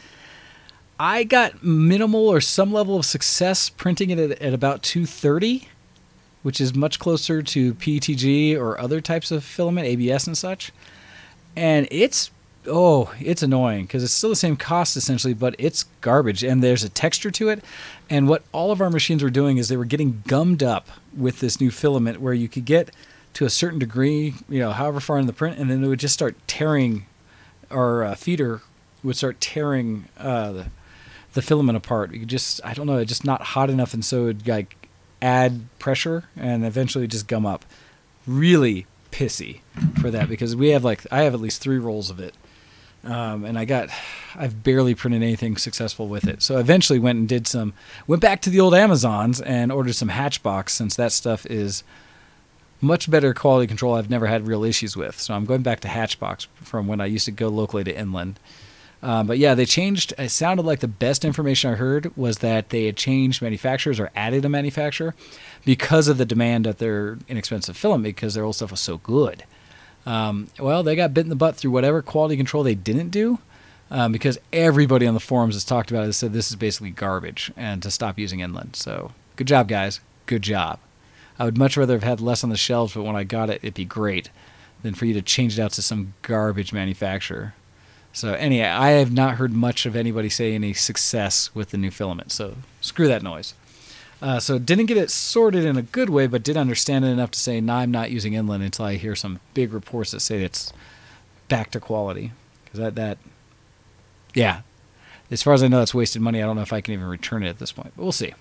I got minimal or some level of success printing it at about 230, which is much closer to PETG or other types of filament, ABS and such. And it's annoying because it's still the same cost essentially, but it's garbage and there's a texture to it. And what all of our machines were doing is they were getting gummed up with this new filament where you could get to a certain degree, however far in the print, and then it would just start tearing, or feeder would start tearing the filament apart. You could just, I don't know, it's just not hot enough, and so it would like add pressure and eventually just gum up. Really pissy for that because I have at least 3 rolls of it, and I've barely printed anything successful with it. So I eventually went back to the old Amazons and ordered some Hatchbox, since that stuff is much better quality control. I've never had real issues with. So I'm going back to Hatchbox from when I used to go locally to Inland. But yeah, they changed. It sounded like the best information I heard was that they had changed manufacturers or added a manufacturer because of the demand of their inexpensive filament because their old stuff was so good. Well, they got bit in the butt through whatever quality control they didn't do because everybody on the forums has talked about it and said this is basically garbage and to stop using Inland. So good job, guys. Good job. I would much rather have had less on the shelves, but when I got it, it'd be great than for you to change it out to some garbage manufacturer. So anyway, I have not heard much of anybody say any success with the new filament, so screw that noise. So didn't get it sorted in a good way, but did understand it enough to say, nah, I'm not using Inland until I hear some big reports that say it's back to quality. Because yeah, as far as I know, that's wasted money. I don't know if I can even return it at this point, but we'll see.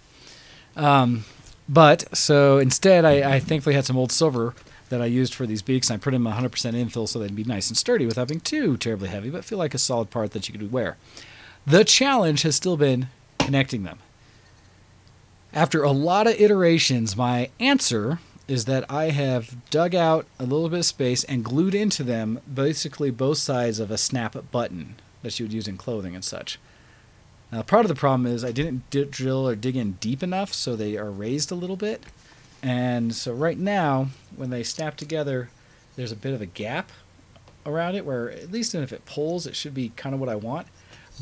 But so instead, I thankfully had some old silver that I used for these beaks, and I put them 100% infill so they'd be nice and sturdy without being too terribly heavy, but feel like a solid part that you could wear. The challenge has still been connecting them. After a lot of iterations, my answer is that I have dug out a little bit of space and glued into them basically both sides of a snap button that you would use in clothing and such. Now, part of the problem is I didn't drill or dig in deep enough, so they are raised a little bit. And so right now, when they snap together, there's a bit of a gap around it where, at least if it pulls, it should be kind of what I want.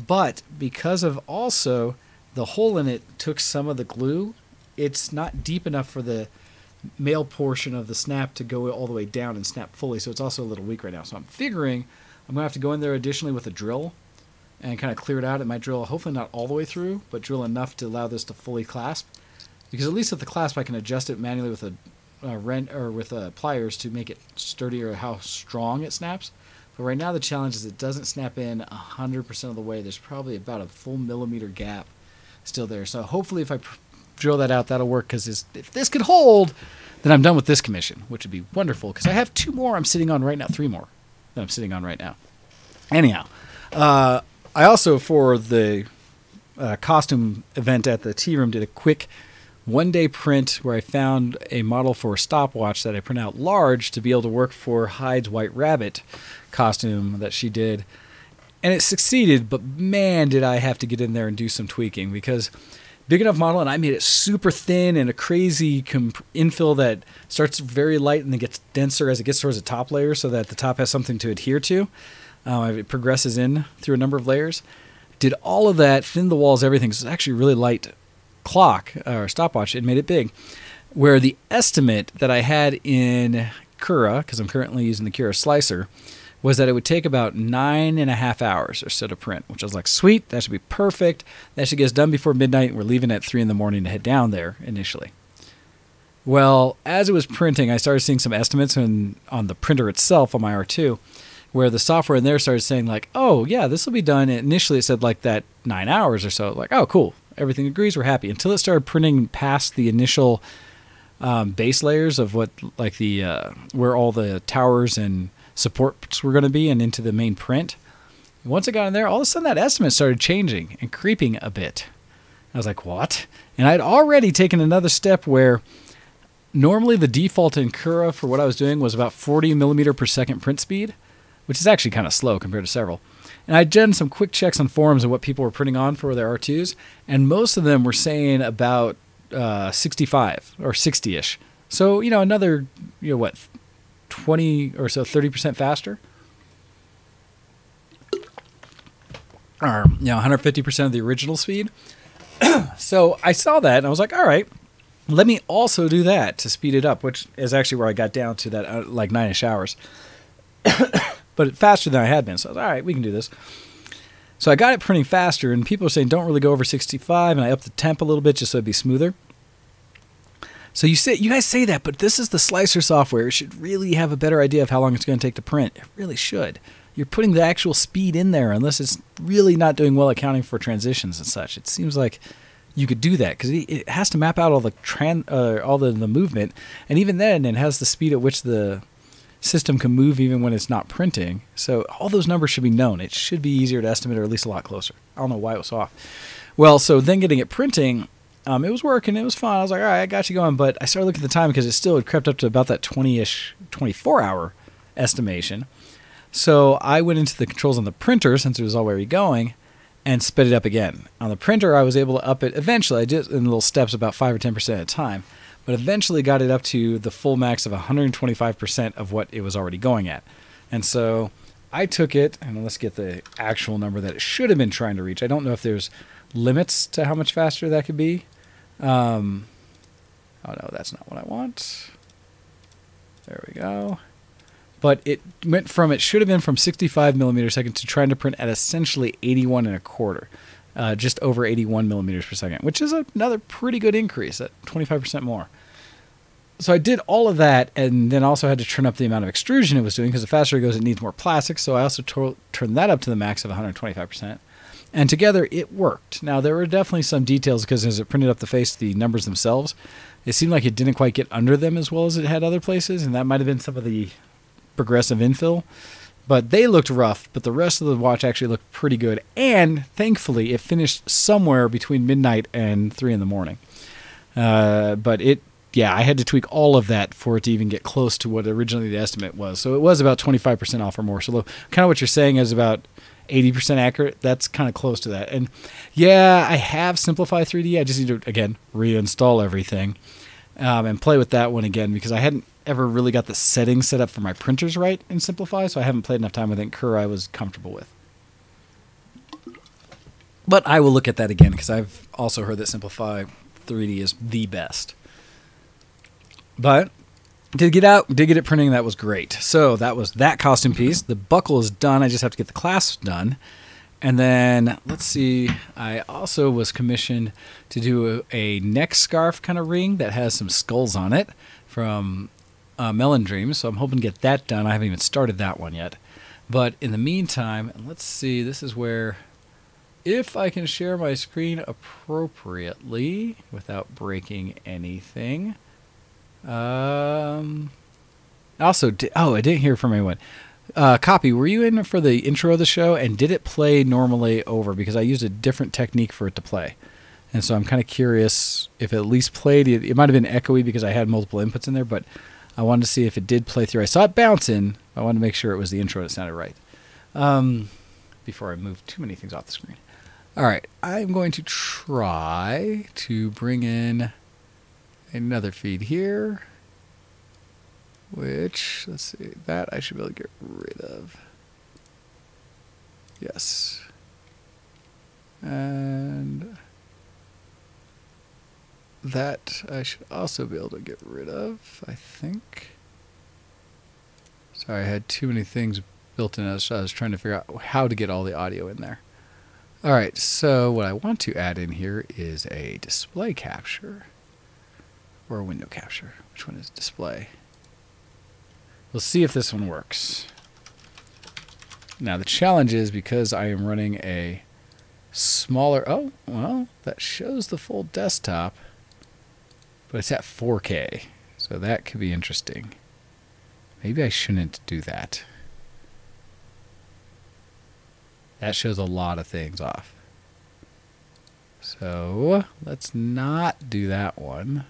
But because of also the hole in it took some of the glue, it's not deep enough for the male portion of the snap to go all the way down and snap fully. So it's also a little weak right now. So I'm figuring I'm going to have to go in there additionally with a drill and kind of clear it out. It might drill, hopefully not all the way through, but drill enough to allow this to fully clasp. Because at least at the clasp, I can adjust it manually with a wrench or with pliers to make it sturdier, how strong it snaps. But right now the challenge is it doesn't snap in 100% of the way. There's probably about a full millimeter gap still there. So hopefully if I drill that out, that'll work. Because if this could hold, then I'm done with this commission, which would be wonderful. Because I have 2 more I'm sitting on right now, 3 more that I'm sitting on right now. Anyhow, I also, for the costume event at the tea room, did a quick 1-day print where I found a model for a stopwatch that I print out large to be able to work for Hyde's White Rabbit costume that she did. And it succeeded, but man, did I have to get in there and do some tweaking, because big enough model, and I made it super thin and a crazy infill that starts very light and then gets denser as it gets towards the top layer so that the top has something to adhere to. It progresses in through a number of layers. Did all of that, thinned the walls, everything. So it's actually really light clock or stopwatch. It made it big. Where the estimate that I had in Cura, because I'm currently using the Cura slicer, was that it would take about 9.5 hours or so to print, which I was like, sweet, that should be perfect. That should get us done before midnight. We're leaving at 3 in the morning to head down there initially. Well, as it was printing, I started seeing some estimates on the printer itself on my R2, where the software in there started saying like, oh yeah, this will be done. And initially it said like that 9 hours or so. Like, oh cool, everything agrees, we're happy. Until it started printing past the initial base layers of what like the where all the towers and supports were going to be and into the main print. Once it got in there, all of a sudden that estimate started changing and creeping a bit. I was like, what? And I'd already taken another step where normally the default in Cura for what I was doing was about 40 millimeter per second print speed, which is actually kind of slow compared to several. And I did some quick checks on forums of what people were printing on for their R2s, and most of them were saying about 65 or 60-ish. So, another, 20 or so, 30% faster. Or, 150% of the original speed. So I saw that, and I was like, all right, let me also do that to speed it up, which is actually where I got down to that, like 9-ish hours. But faster than I had been. So I was all right, we can do this. So I got it printing faster, and people are saying don't really go over 65, and I upped the temp a little bit just so it'd be smoother. So you guys say that, but this is the slicer software. It should really have a better idea of how long it's going to take to print. It really should. You're putting the actual speed in there, unless it's really not doing well accounting for transitions and such. It seems like you could do that because it has to map out all the movement, and even then it has the speed at which the system can move even when it's not printing. So all those numbers should be known. It should be easier to estimate, or at least a lot closer. I don't know why it was off. Well, so then getting it printing, it was working. It was fun. I was like, all right, I got you going. But I started looking at the time because it still had crept up to about that 20-ish, 24-hour estimation. So I went into the controls on the printer, since it was already going, and sped it up again. On the printer, I was able to up it eventually. I did in little steps, about 5 or 10% at a time. But eventually got it up to the full max of 125% of what it was already going at. And so I took it, and let's get the actual number that it should have been trying to reach. I don't know if there's limits to how much faster that could be. Oh no, that's not what I want. There we go. But it went from, it should have been from 65 millimeters per second to trying to print at essentially 81 1/4. Just over 81 millimeters per second, which is another pretty good increase at 25% more. So I did all of that, and then also had to turn up the amount of extrusion it was doing, because the faster it goes, it needs more plastic. So I also turned that up to the max of 125%. And together, it worked. Now, there were definitely some details, because as it printed up the face, the numbers themselves, it seemed like it didn't quite get under them as well as it had other places, and that might have been some of the progressive infill. But they looked rough, but the rest of the watch actually looked pretty good. And thankfully, it finished somewhere between midnight and 3 in the morning. But I had to tweak all of that for it to even get close to what originally the estimate was. So it was about 25% off or more. So kind of what you're saying is about 80% accurate. That's kind of close to that. And yeah, I have Simplify 3D. I just need to, again, reinstall everything and play with that one again, because I hadn't ever really got the settings set up for my printers right in Simplify, so I haven't played enough time with it. Cura I was comfortable with. But I will look at that again, because I've also heard that Simplify 3D is the best. But Did get it printing. That was great. So that was that costume piece. The buckle is done. I just have to get the clasp done. And then, let's see, I also was commissioned to do a neck scarf kind of ring that has some skulls on it from Melon Dreams. So I'm hoping to get that done. I haven't even started that one yet. But in the meantime, let's see, this is where, if I can share my screen appropriately without breaking anything. Also, I didn't hear from anyone. Copy, were you in for the intro of the show, and did it play normally over? Because I used a different technique for it to play. And so I'm kind of curious if it at least played. It might have been echoey because I had multiple inputs in there, but I wanted to see if it did play through. I saw it bouncing. I wanted to make sure it was the intro and it sounded right. Before I move too many things off the screen. All right, I'm going to try to bring in another feed here, which, let's see, that I should be able to get rid of. Yes. And that I should also be able to get rid of, I think. Sorry, I had too many things built in. I was trying to figure out how to get all the audio in there. All right, so what I want to add in here is a display capture or a window capture. Which one is display? We'll see if this one works. Now the challenge is, because I am running a smaller, oh, well, that shows the full desktop, but it's at 4K, so that could be interesting. Maybe I shouldn't do that. That shows a lot of things off. So let's not do that one.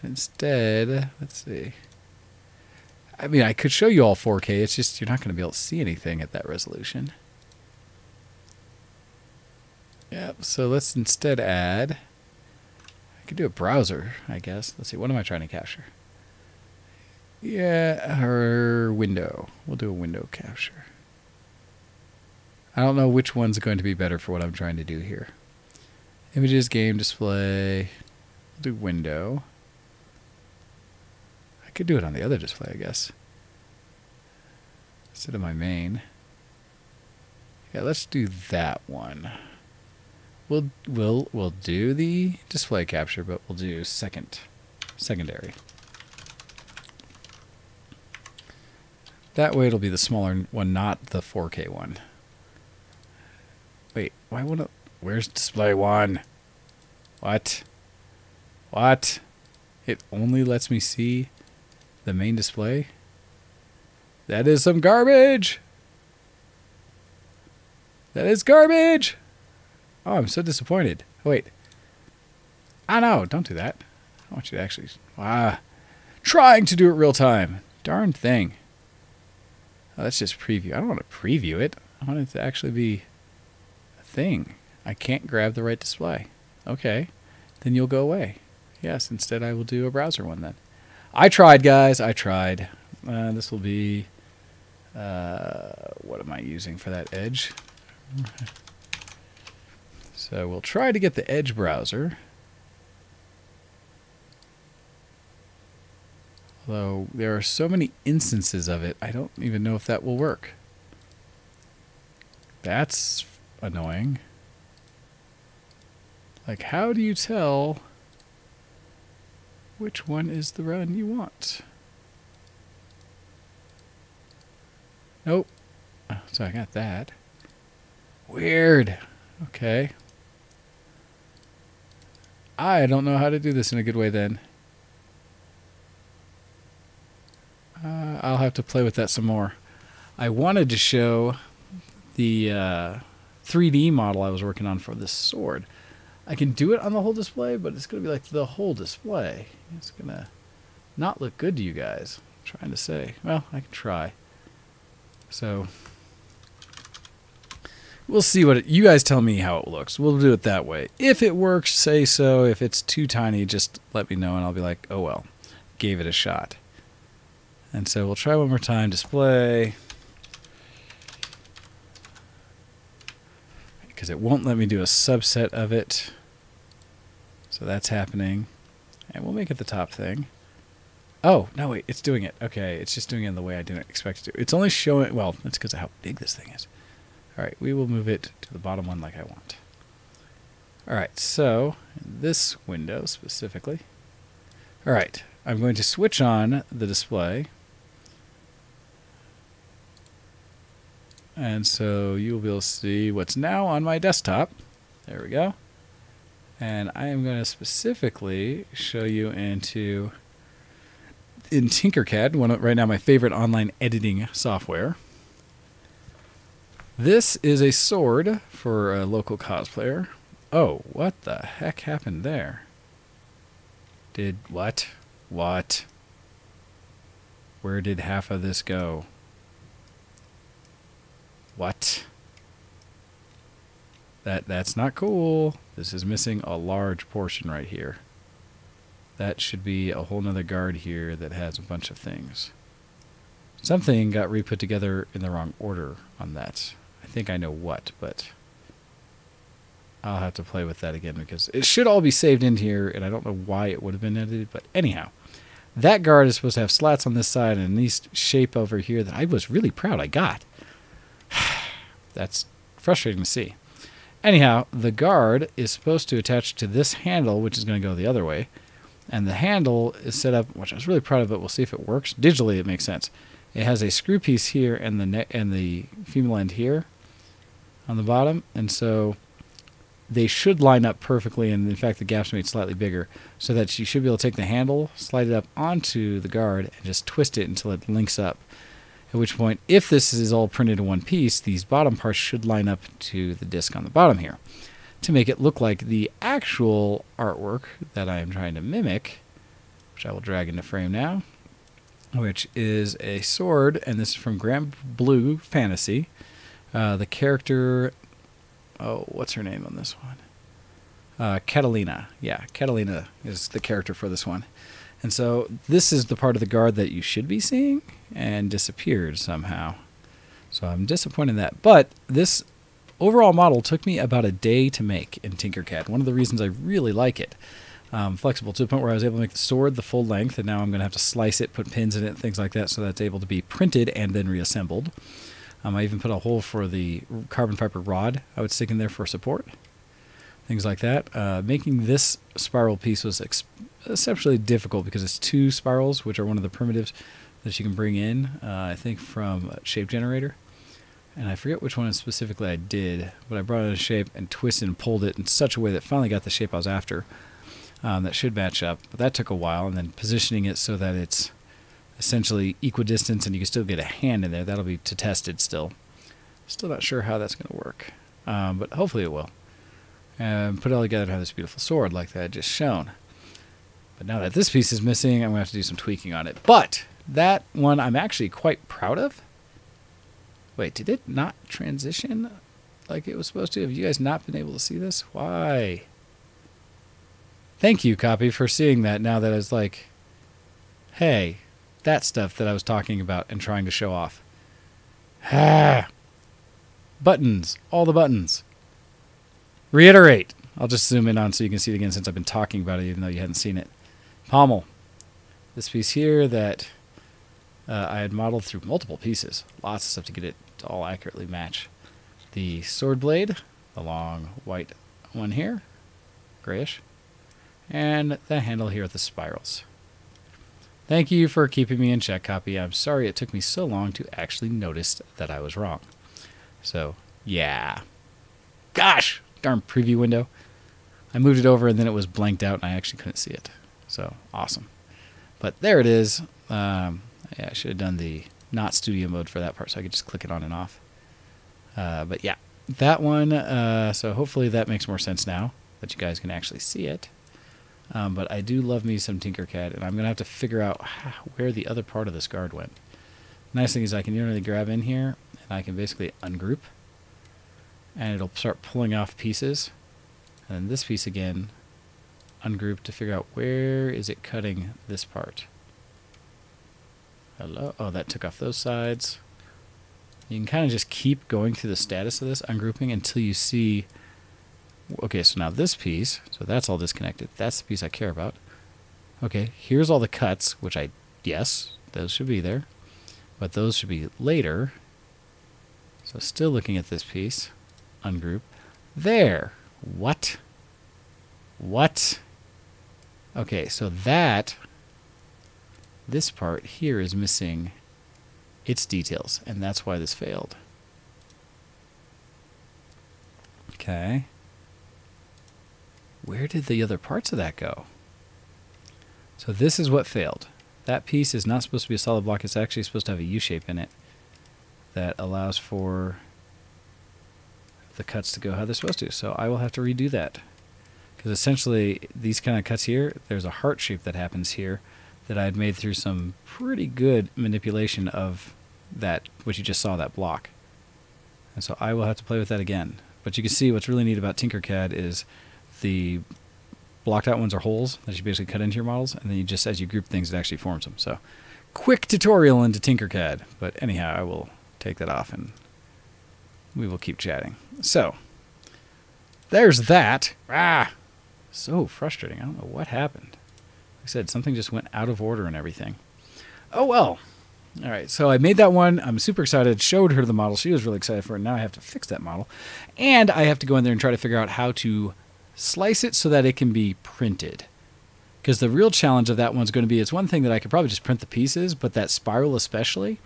Instead, let's see. I mean, I could show you all 4K. It's just you're not going to be able to see anything at that resolution. Yep, so let's instead add, I could do a browser, I guess. Let's see, what am I trying to capture? Yeah, her window. We'll do a window capture. I don't know which one's going to be better for what I'm trying to do here. Images, game display. We'll do window. I could do it on the other display, I guess, instead of my main. Yeah, let's do that one. We'll do the display capture, but we'll do secondary. That way it'll be the smaller one, not the 4K one. Wait, why wouldn't it? Where's display one? What? What? It only lets me see the main display? That is some garbage! That is garbage! Oh, I'm so disappointed. Oh, wait. Ah, no, don't do that. I want you to actually... trying to do it real time. Darn thing. Oh, that's just preview. I don't want to preview it. I want it to actually be a thing. I can't grab the right display. Okay. Then you'll go away. Yes, instead I will do a browser one then. I tried, guys. I tried. This will be... what am I using for that edge? So we'll try to get the Edge browser. Although there are so many instances of it, I don't even know if that will work. That's annoying. Like, how do you tell which one is the run you want? Nope. Oh, so I got that. Weird. Okay. I don't know how to do this in a good way then. I'll have to play with that some more. I wanted to show the 3D model I was working on for this sword. I can do it on the whole display, but it's going to be like the whole display. It's going to not look good to you guys. I'm trying to say. Well, I can try. So we'll see what you guys tell me how it looks. We'll do it that way. If it works, say so. If it's too tiny, just let me know and I'll be like, oh well, gave it a shot. And so we'll try one more time. Display. Because it won't let me do a subset of it. So that's happening. And we'll make it the top thing. Oh, no, wait, it's doing it. Okay, it's just doing it in the way I didn't expect it to. It's only showing, well, that's because of how big this thing is. All right, we will move it to the bottom one like I want. All right, so this window specifically. All right, I'm going to switch on the display. And so you'll be able to see what's now on my desktop. There we go. And I am going to specifically show you in Tinkercad, right now my favorite online editing software. This is a sword for a local cosplayer. Oh, what the heck happened there? Did what? What? Where did half of this go? What? That's not cool. This is missing a large portion right here. That should be a whole nother guard here that has a bunch of things. Something got re-put together in the wrong order on that. I think I know what, but I'll have to play with that again because it should all be saved in here, and I don't know why it would have been edited, but anyhow. That guard is supposed to have slats on this side and a nice shape over here that I was really proud I got. That's frustrating to see. Anyhow, the guard is supposed to attach to this handle, which is going to go the other way. And the handle is set up, which I was really proud of it. We'll see if it works. Digitally, it makes sense. It has a screw piece here and the female end here on the bottom. And so they should line up perfectly. And in fact, the gap's made slightly bigger so that you should be able to take the handle, slide it up onto the guard, and just twist it until it links up. At which point, if this is all printed in one piece, these bottom parts should line up to the disc on the bottom here to make it look like the actual artwork that I am trying to mimic, which I will drag into frame now, which is a sword, and this is from Grand Blue Fantasy. The character, oh, what's her name on this one? Catalina. Yeah, Catalina is the character for this one. And so this is the part of the guard that you should be seeing and disappeared somehow. So I'm disappointed in that. But this overall model took me about a day to make in Tinkercad. One of the reasons I really like it. Flexible to the point where I was able to make the sword the full length, and now I'm going to have to slice it, put pins in it, things like that, so that's able to be printed and then reassembled. I even put a hole for the carbon fiber rod I would stick in there for support. Things like that. Making this spiral piece was exceptionally difficult because it's two spirals, which are one of the primitives that you can bring in, I think from Shape Generator. And I forget which one specifically I did, but I brought it in shape and twisted and pulled it in such a way that finally got the shape I was after. That should match up, but that took a while, and then positioning it so that it's essentially equidistant and you can still get a hand in there. That'll be to tested still. Still not sure how that's going to work, but hopefully it will. And put it all together and have this beautiful sword like that I just shown. But now that this piece is missing, I'm going to have to do some tweaking on it. But that one I'm actually quite proud of. Wait, did it not transition like it was supposed to? Have you guys not been able to see this? Why? Thank you, Copy, for seeing that now that it's like, hey, that stuff that I was talking about and trying to show off. Ah, buttons, all the buttons. Reiterate. I'll just zoom in on so you can see it again since I've been talking about it even though you hadn't seen it. Pommel. This piece here that I had modeled through multiple pieces. Lots of stuff to get it to all accurately match. The sword blade, the long white one here, grayish. And the handle here with the spirals. Thank you for keeping me in check, Copy. I'm sorry it took me so long to actually notice that I was wrong. So, yeah. Gosh! Darn preview window. I moved it over and then it was blanked out and I actually couldn't see it. So, awesome. But there it is. Yeah, I should have done the not studio mode for that part so I could just click it on and off. But yeah, that one, so hopefully that makes more sense now that you guys can actually see it. But I do love me some Tinkercad, and I'm going to have to figure out where the other part of this guard went. Nice thing is I can usually grab in here, and I can basically ungroup, and it'll start pulling off pieces. And then this piece again, ungroup to figure out where is it cutting this part. Hello? Oh, that took off those sides. You can kind of just keep going through the status of this ungrouping until you see... Okay, so now this piece, so that's all disconnected. That's the piece I care about. Okay, here's all the cuts, which I Yes, those should be there. But those should be later. So still looking at this piece. Ungroup. There. What? What? Okay, so this part here is missing its details, and that's why this failed. Okay. Where did the other parts of that go? So this is what failed. That piece is not supposed to be a solid block. It's actually supposed to have a U-shape in it that allows for the cuts to go how they're supposed to. So I will have to redo that. Because essentially, these kind of cuts here, there's a heart shape that happens here that I had made through some pretty good manipulation of that, what you just saw, that block. And so I will have to play with that again. But you can see what's really neat about Tinkercad is the blocked out ones are holes that you basically cut into your models, and then you just, as you group things, it actually forms them. So quick tutorial into Tinkercad. But anyhow, I will take that off and we will keep chatting. So there's that. So frustrating. I don't know what happened. Like I said, something just went out of order and everything. Oh well. All right, so I made that one. I'm super excited. Showed her the model. She was really excited for it. Now I have to fix that model. And I have to go in there and try to figure out how to slice it so that it can be printed. Because the real challenge of that one's going to be, it's one thing that I could probably just print the pieces, but that spiral especially,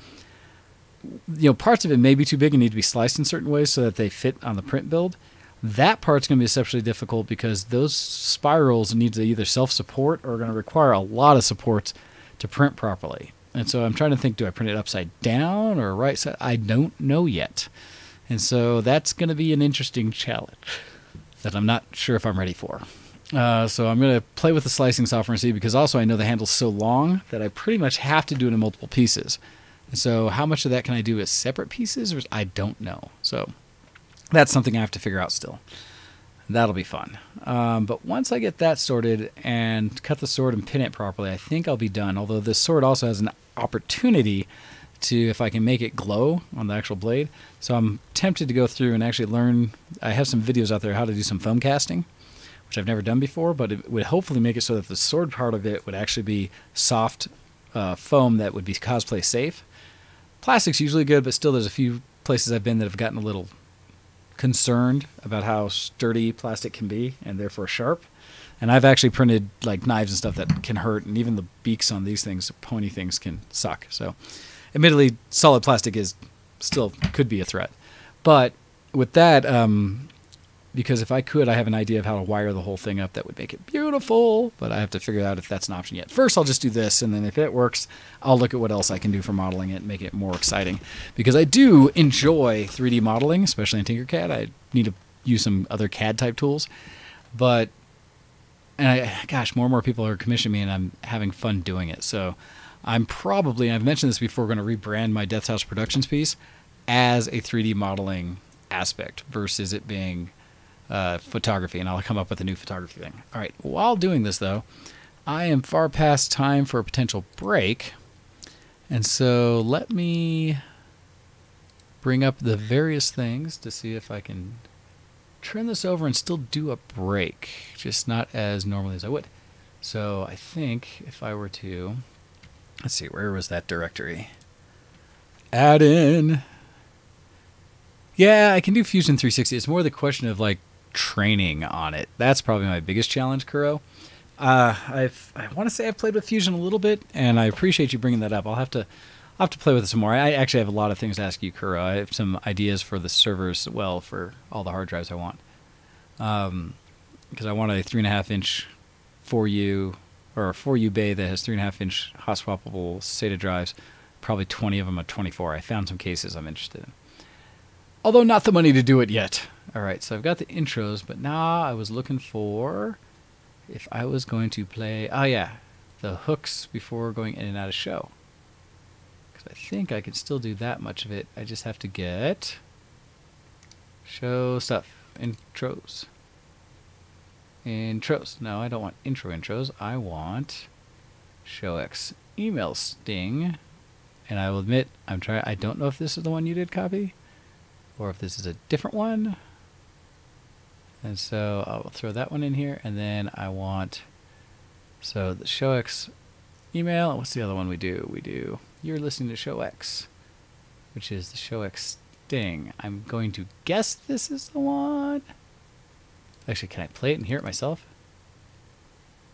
you know, parts of it may be too big and need to be sliced in certain ways so that they fit on the print build. That part's going to be exceptionally difficult because those spirals need to either self-support or are going to require a lot of supports to print properly. And so I'm trying to think, do I print it upside down or right side? I don't know yet. And so that's going to be an interesting challenge that I'm not sure if I'm ready for. So I'm going to play with the slicing software and see, because also I know the handle's so long that I pretty much have to do it in multiple pieces. And so how much of that can I do as separate pieces? Or I don't know. So that's something I have to figure out still. That'll be fun. But once I get that sorted and cut the sword and pin it properly, I think I'll be done. Although this sword also has an opportunity to, if I can make it glow on the actual blade. So I'm tempted to go through and actually learn. I have some videos out there how to do some foam casting, which I've never done before, but it would hopefully make it so that the sword part of it would actually be soft foam that would be cosplay safe. Plastic's usually good, but still there's a few places I've been that have gotten a little concerned about how sturdy plastic can be and therefore sharp. And I've actually printed like knives and stuff that can hurt, and even the beaks on these things, pointy things, can suck. So admittedly, solid plastic is still could be a threat. But with that, because if I could, I have an idea of how to wire the whole thing up that would make it beautiful, but I have to figure out if that's an option yet. First, I'll just do this, and then if it works, I'll look at what else I can do for modeling it and make it more exciting. Because I do enjoy 3D modeling, especially in Tinkercad. I need to use some other CAD-type tools. But, gosh, more and more people are commissioning me, and I'm having fun doing it. So I'm probably, and I've mentioned this before, going to rebrand my Death House Productions piece as a 3D modeling aspect versus it being photography, and I'll come up with a new photography thing. All right, while doing this, though, I am far past time for a potential break, and so let me bring up the various things to see if I can turn this over and still do a break, just not as normally as I would. So I think if I were to, let's see, where was that directory? Add in. Yeah, I can do Fusion 360. It's more the question of like training on it. That's probably my biggest challenge, Kuro. I want to say I've played with Fusion a little bit, and I appreciate you bringing that up. I'll have to play with it some more. I actually have a lot of things to ask you, Kuro. I have some ideas for the servers, well, for all the hard drives I want. Because I want a 3.5-inch 4U, or a 4U bay that has 3.5-inch hot swappable SATA drives. Probably 20 of them at 24. I found some cases I'm interested in. Although not the money to do it yet. All right, so I've got the intros, but now I was looking for if I was going to play, oh yeah, the hooks before going in and out of show. Because I think I can still do that much of it. I just have to get show stuff, intros. Intros. No, I don't want intros. I want show X email sting. And I will admit, I don't know if this is the one you did copy, or if this is a different one. And so I'll throw that one in here, and then I want, so the show X email. What's the other one we do? You're listening to Show X, which is the Show X Sting. I'm going to guess this is the one. Actually, can I play it and hear it myself?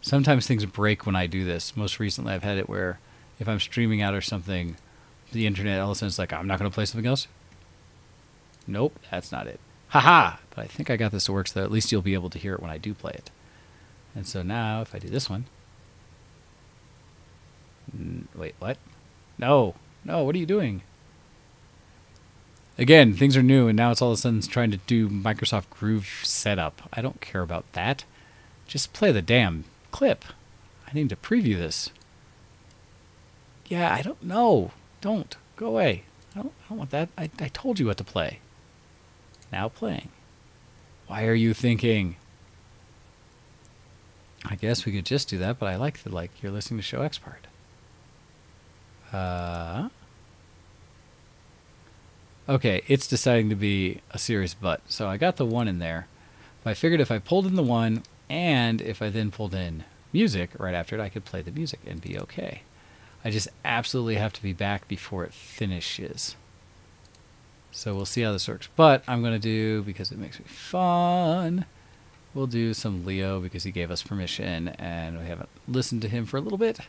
Sometimes things break when I do this. Most recently, I've had it where if I'm streaming out or something, the internet all of a sudden is like, I'm not going to play something else. Nope, that's not it. Haha! But I think I got this to work so that at least you'll be able to hear it when I do play it. And so now, if I do this one. Wait, what? No, what are you doing? Again, things are new, and now it's all of a sudden trying to do Microsoft Groove setup. I don't care about that. Just play the damn clip. I need to preview this. Yeah, I don't know. Don't. Go away. I don't want that. I told you what to play. Now playing. Why are you thinking? I guess we could just do that, but I like the you're listening to Show X part. Okay, it's deciding to be a serious butt. So I got the one in there. But I figured if I pulled in the one, and if I then pulled in music right after it, I could play the music and be okay. I just absolutely have to be back before it finishes. So we'll see how this works. But I'm going to do, because it makes me fun, we'll do some Leo because he gave us permission and we haven't listened to him for a little bit.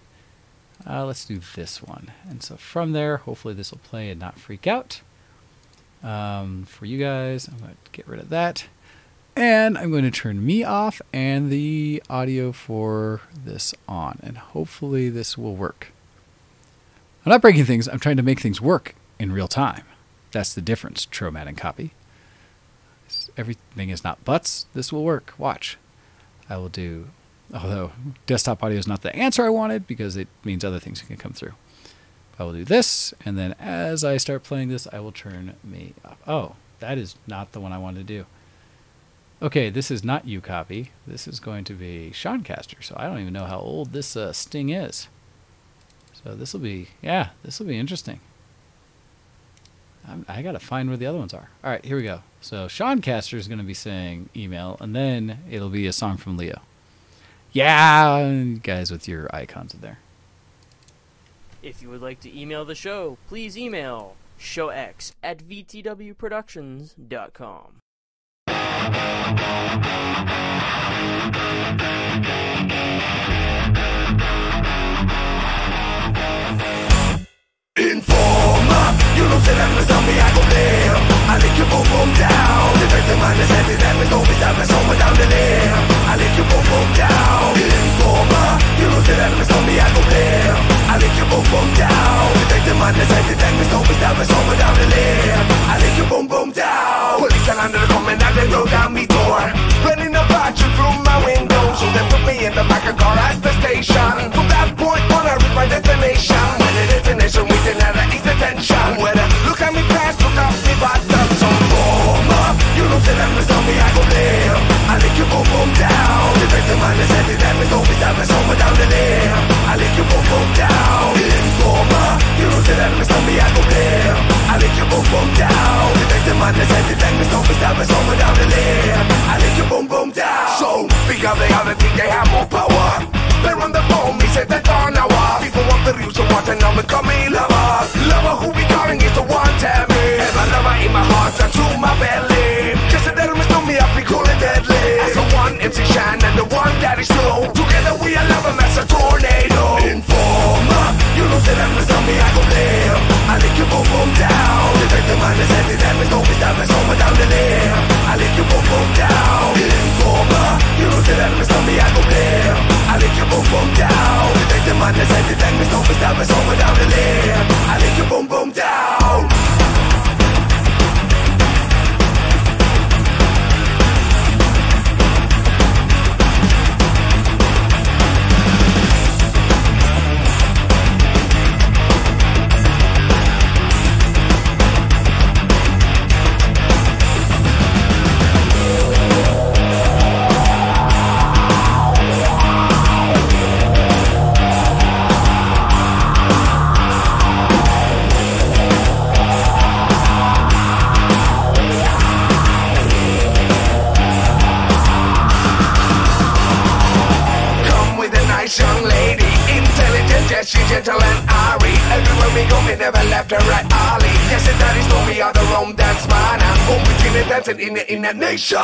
Let's do this one. And so from there, hopefully this will play and not freak out. For you guys, I'm going to get rid of that. And I'm going to turn me off and the audio for this on. And hopefully this will work. I'm not breaking things. I'm trying to make things work in real time. That's the difference, Tromat and Copy. Everything is not buts. This will work. Watch. I will do, although desktop audio is not the answer I wanted because it means other things can come through. I will do this, and then as I start playing this, I will turn me off. Oh, that is not the one I wanted to do. Okay, this is not you, Copy. This is going to be Seancaster, so I don't even know how old this Sting is. So this will be, yeah, this will be interesting. I got to find where the other ones are. All right, here we go. So Seancaster is going to be saying email, and then it'll be a song from Leo. Yeah, guys with your icons in there. If you would like to email the show, please email showx@vtwproductions.com. Informer, you know say that was on me, I go there. I lick your boom boom down. The victim understands that was always down, that's over down the there. I lick your boom boom down. Informer, you know say that was on me, I go there. I lick your boom boom down. The victim understands that was always down, that's over down the there. I lick your boom boom down. Police are under the comment and they roll down me door. Running a watch through my window, so they put me in the back of car. I They never left her at Ollie. Yes, and daddy's told me how the Rome dance man. I'm home between the dancing in that nation.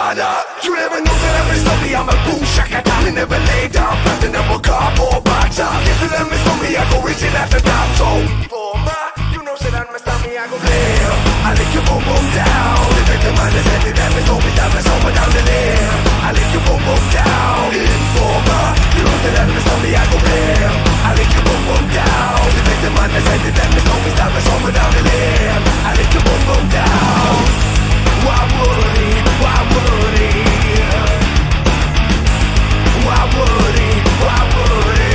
You never know that I'm a study, I'm a boom shakata. We never lay down, platinum or cardboard box. Yes, and them is for me, I go reaching at the top. So, for my, you know, said I'm a stomach, I go clear. I lick your boom boom down. The victim man is headed, that is always down, that's over down the limb. I lick your boom boom down. Informer, you know that I'm a stomach, I go clear. I lick your boom boom down. The victim man is headed, that is always down, that's over down the limb. I lick your boom boom down. Why would he? Why would he? Why would he? Why would he?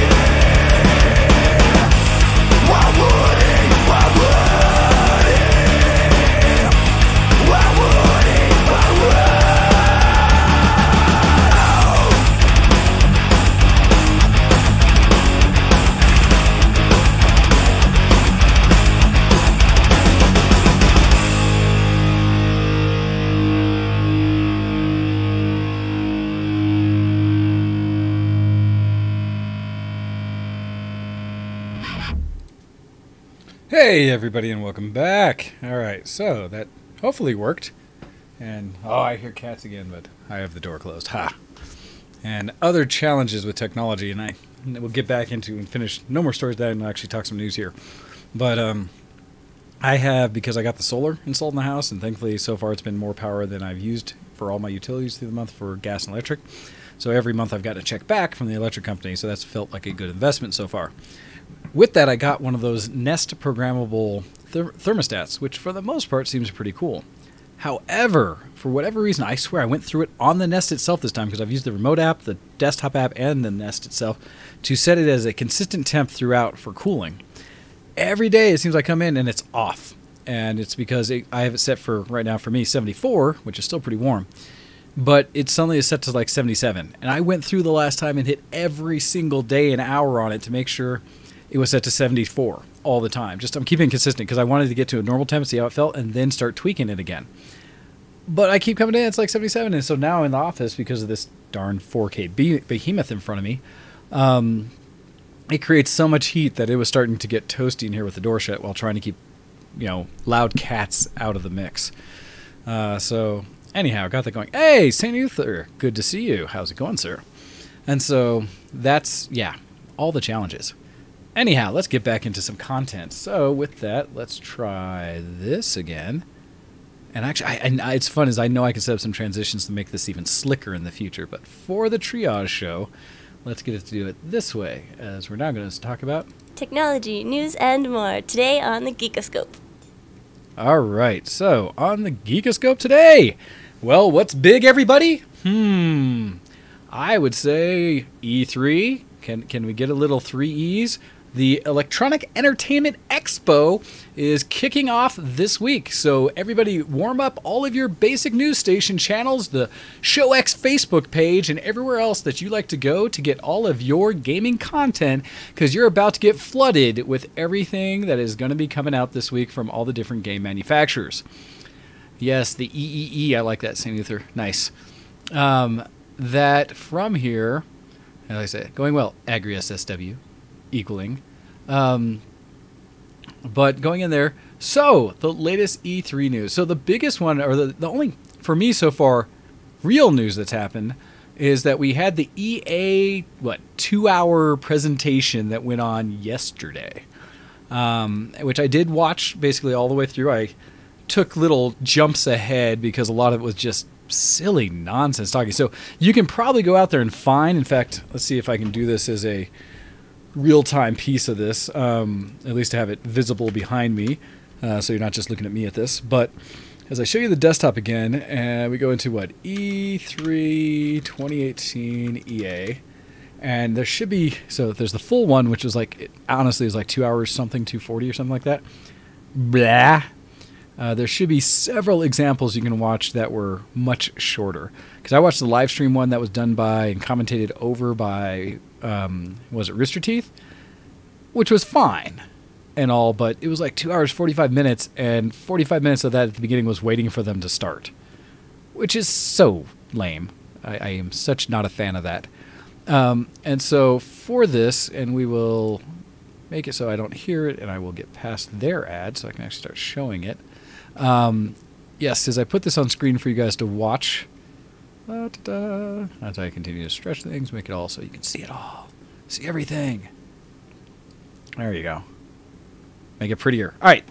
Why would he? Why would he? Why would he? Why would he? Hey everybody and welcome back. Alright, so that hopefully worked. And I hear cats again, but I have the door closed. Ha! And other challenges with technology, and we'll get back into and finish no more stories that and actually talk some news here. But I have, because I got the solar installed in the house, and thankfully so far it's been more power than I've used for all my utilities through the month for gas and electric. So every month I've got a check back from the electric company, so that's felt like a good investment so far. With that, I got one of those Nest programmable thermostats, which for the most part seems pretty cool. However, for whatever reason, I swear I went through it on the Nest itself this time because I've used the remote app, the desktop app, and the Nest itself to set it as a consistent temp throughout for cooling. Every day it seems like I come in and it's off. And it's because I have it set for, right now for me, 74, which is still pretty warm. But it suddenly is set to like 77. And I went through the last time and hit every single day an hour on it to make sure it was set to 74 all the time. Just I'm keeping it consistent because I wanted to get to a normal temp, see how it felt, and then start tweaking it again. But I keep coming in, it's like 77, and so now in the office, because of this darn 4K behemoth in front of me, it creates so much heat that it was starting to get toasty in here with the door shut while trying to keep, loud cats out of the mix. So anyhow, got that going. Hey, St. Uther, good to see you. How's it going, sir? And so that's, all the challenges. Anyhow, let's get back into some content. So with that, let's try this again. And actually, it's fun as I know I can set up some transitions to make this even slicker in the future. But for the triage show, let's get it to do it this way, as we're now going to talk about Technology, news, and more today on the Geekoscope. All right, so on the Geekoscope today, well, what's big, everybody? I would say E3. Can we get a little 3 E's? The Electronic Entertainment Expo is kicking off this week, so everybody warm up all of your basic news station channels, the ShowX Facebook page, and everywhere else that you like to go to get all of your gaming content, because you're about to get flooded with everything that is going to be coming out this week from all the different game manufacturers. Yes, the EEE, I like that, St. Uther. Nice. That from here, as I say, going well, Agri-SSW. Equaling. But going in there, so the latest E3 news. So the biggest one, or the only, for me so far, real news that's happened is that we had the EA, 2-hour presentation that went on yesterday. Which I did watch basically all the way through. I took little jumps ahead because a lot of it was just silly nonsense talking. So you can probably go out there and find, in fact, let's see if I can do this as a real-time piece of this, at least to have it visible behind me, so you're not just looking at me at this. But as I show you the desktop again, and we go into E3 2018 EA, and there should be, so there's the full one, which is like, honestly is like 2 hours something, 240 or something like that. Blah. There should be several examples you can watch that were much shorter. Because I watched the live stream one that was done by and commentated over by, was it Rooster Teeth? Which was fine and all, but it was like 2 hours, 45 minutes, and 45 minutes of that at the beginning was waiting for them to start. Which is so lame. I am such not a fan of that. And so for this, and we will make it so I don't hear it, and I will get past their ad so I can actually start showing it. Yes, as I put this on screen for you guys to watch, as I continue to stretch things, make it all so you can see it all. See everything. There you go. Make it prettier. All right.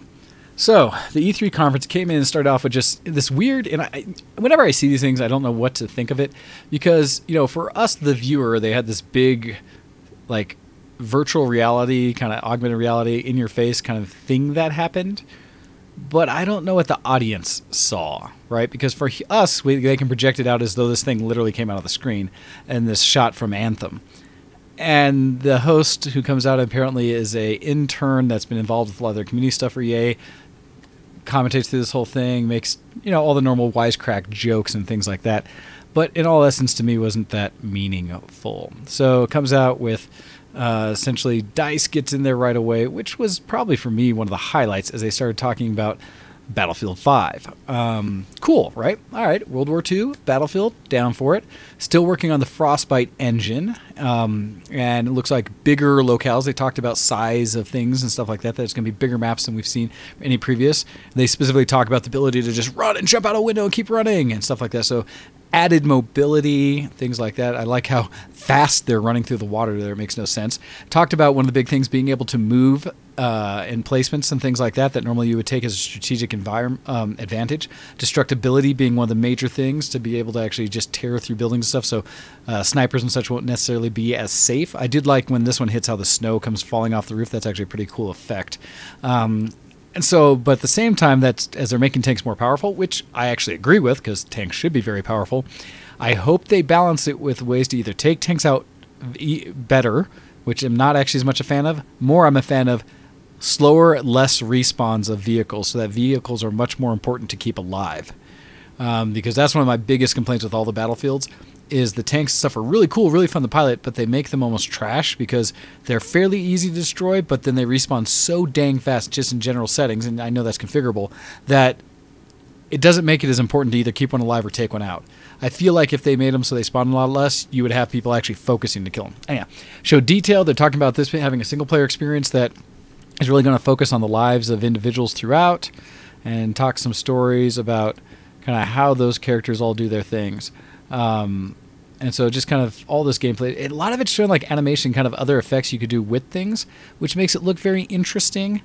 So the E3 conference came in and started off with just this weird, and whenever I see these things, I don't know what to think of it, because, you know, for us, the viewer, they had this big, like, virtual reality, kind of augmented reality, in your face kind of thing that happened. But I don't know what the audience saw, right? Because for us, they can project it out as though this thing literally came out of the screen, and this shot from Anthem. And the host who comes out apparently is a intern that's been involved with a lot of their community stuff for EA, commentates through this whole thing, makes, you know, all the normal wisecrack jokes and things like that. But in all essence, to me, wasn't that meaningful. So it comes out with essentially DICE gets in there right away, which was probably for me one of the highlights as they started talking about Battlefield 5. Cool, right? All right, World War II, Battlefield, down for it. Still working on the Frostbite engine, and it looks like bigger locales. They talked about size of things and stuff like that. There's going to be bigger maps than we've seen any previous. They specifically talk about the ability to just run and jump out a window and keep running and stuff like that. So added mobility, things like that. I like how fast they're running through the water there. It makes no sense. Talked about one of the big things being able to move in placements and things like that normally you would take as a strategic advantage. Destructibility being one of the major things to be able to actually just tear through buildings and stuff, so snipers and such won't necessarily be as safe. I did like when this one hits how the snow comes falling off the roof. That's actually a pretty cool effect. And so, but at the same time, that as they're making tanks more powerful, which I actually agree with, because tanks should be very powerful, I hope they balance it with ways to either take tanks out better, which I'm not actually as much a fan of. More, I'm a fan of slower, less respawns of vehicles, so that vehicles are much more important to keep alive. Because that's one of my biggest complaints with all the Battlefields, is the tanks and stuff are really cool, really fun to pilot, but they make them almost trash because they're fairly easy to destroy, but then they respawn so dang fast just in general settings, and I know that's configurable, that it doesn't make it as important to either keep one alive or take one out. I feel like if they made them so they spawn a lot less, you would have people actually focusing to kill them. Anyhow, show detail. They're talking about this having a single-player experience that is really going to focus on the lives of individuals throughout and talk some stories about kind of how those characters all do their things. And so just kind of all this gameplay, a lot of it's showing like animation, kind of other effects you could do with things, which makes it look very interesting.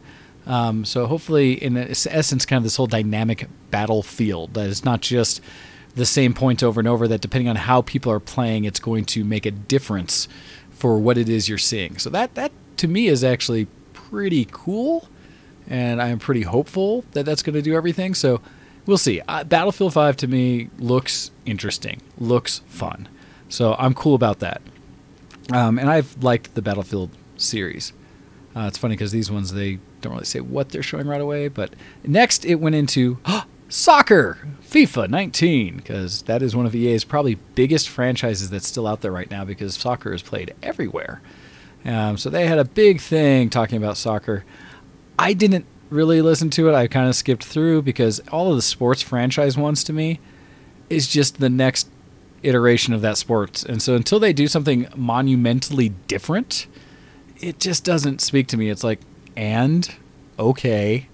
So hopefully, in essence, kind of this whole dynamic battlefield that is not just the same point over and over, that depending on how people are playing, it's going to make a difference for what it is you're seeing. So that to me is actually pretty cool, and I'm pretty hopeful that that's going to do everything. So we'll see. Battlefield 5 to me looks interesting, looks fun. So I'm cool about that. And I've liked the Battlefield series. It's funny because these ones, they don't really say what they're showing right away. But next it went into soccer, FIFA 19, because that is one of EA's probably biggest franchises that's still out there right now, because soccer is played everywhere. So they had a big thing talking about soccer. I didn't really listen to it. I kind of skipped through because all of the sports franchise ones to me is just the next iteration of that sport. And so until they do something monumentally different, it just doesn't speak to me. It's like, and okay.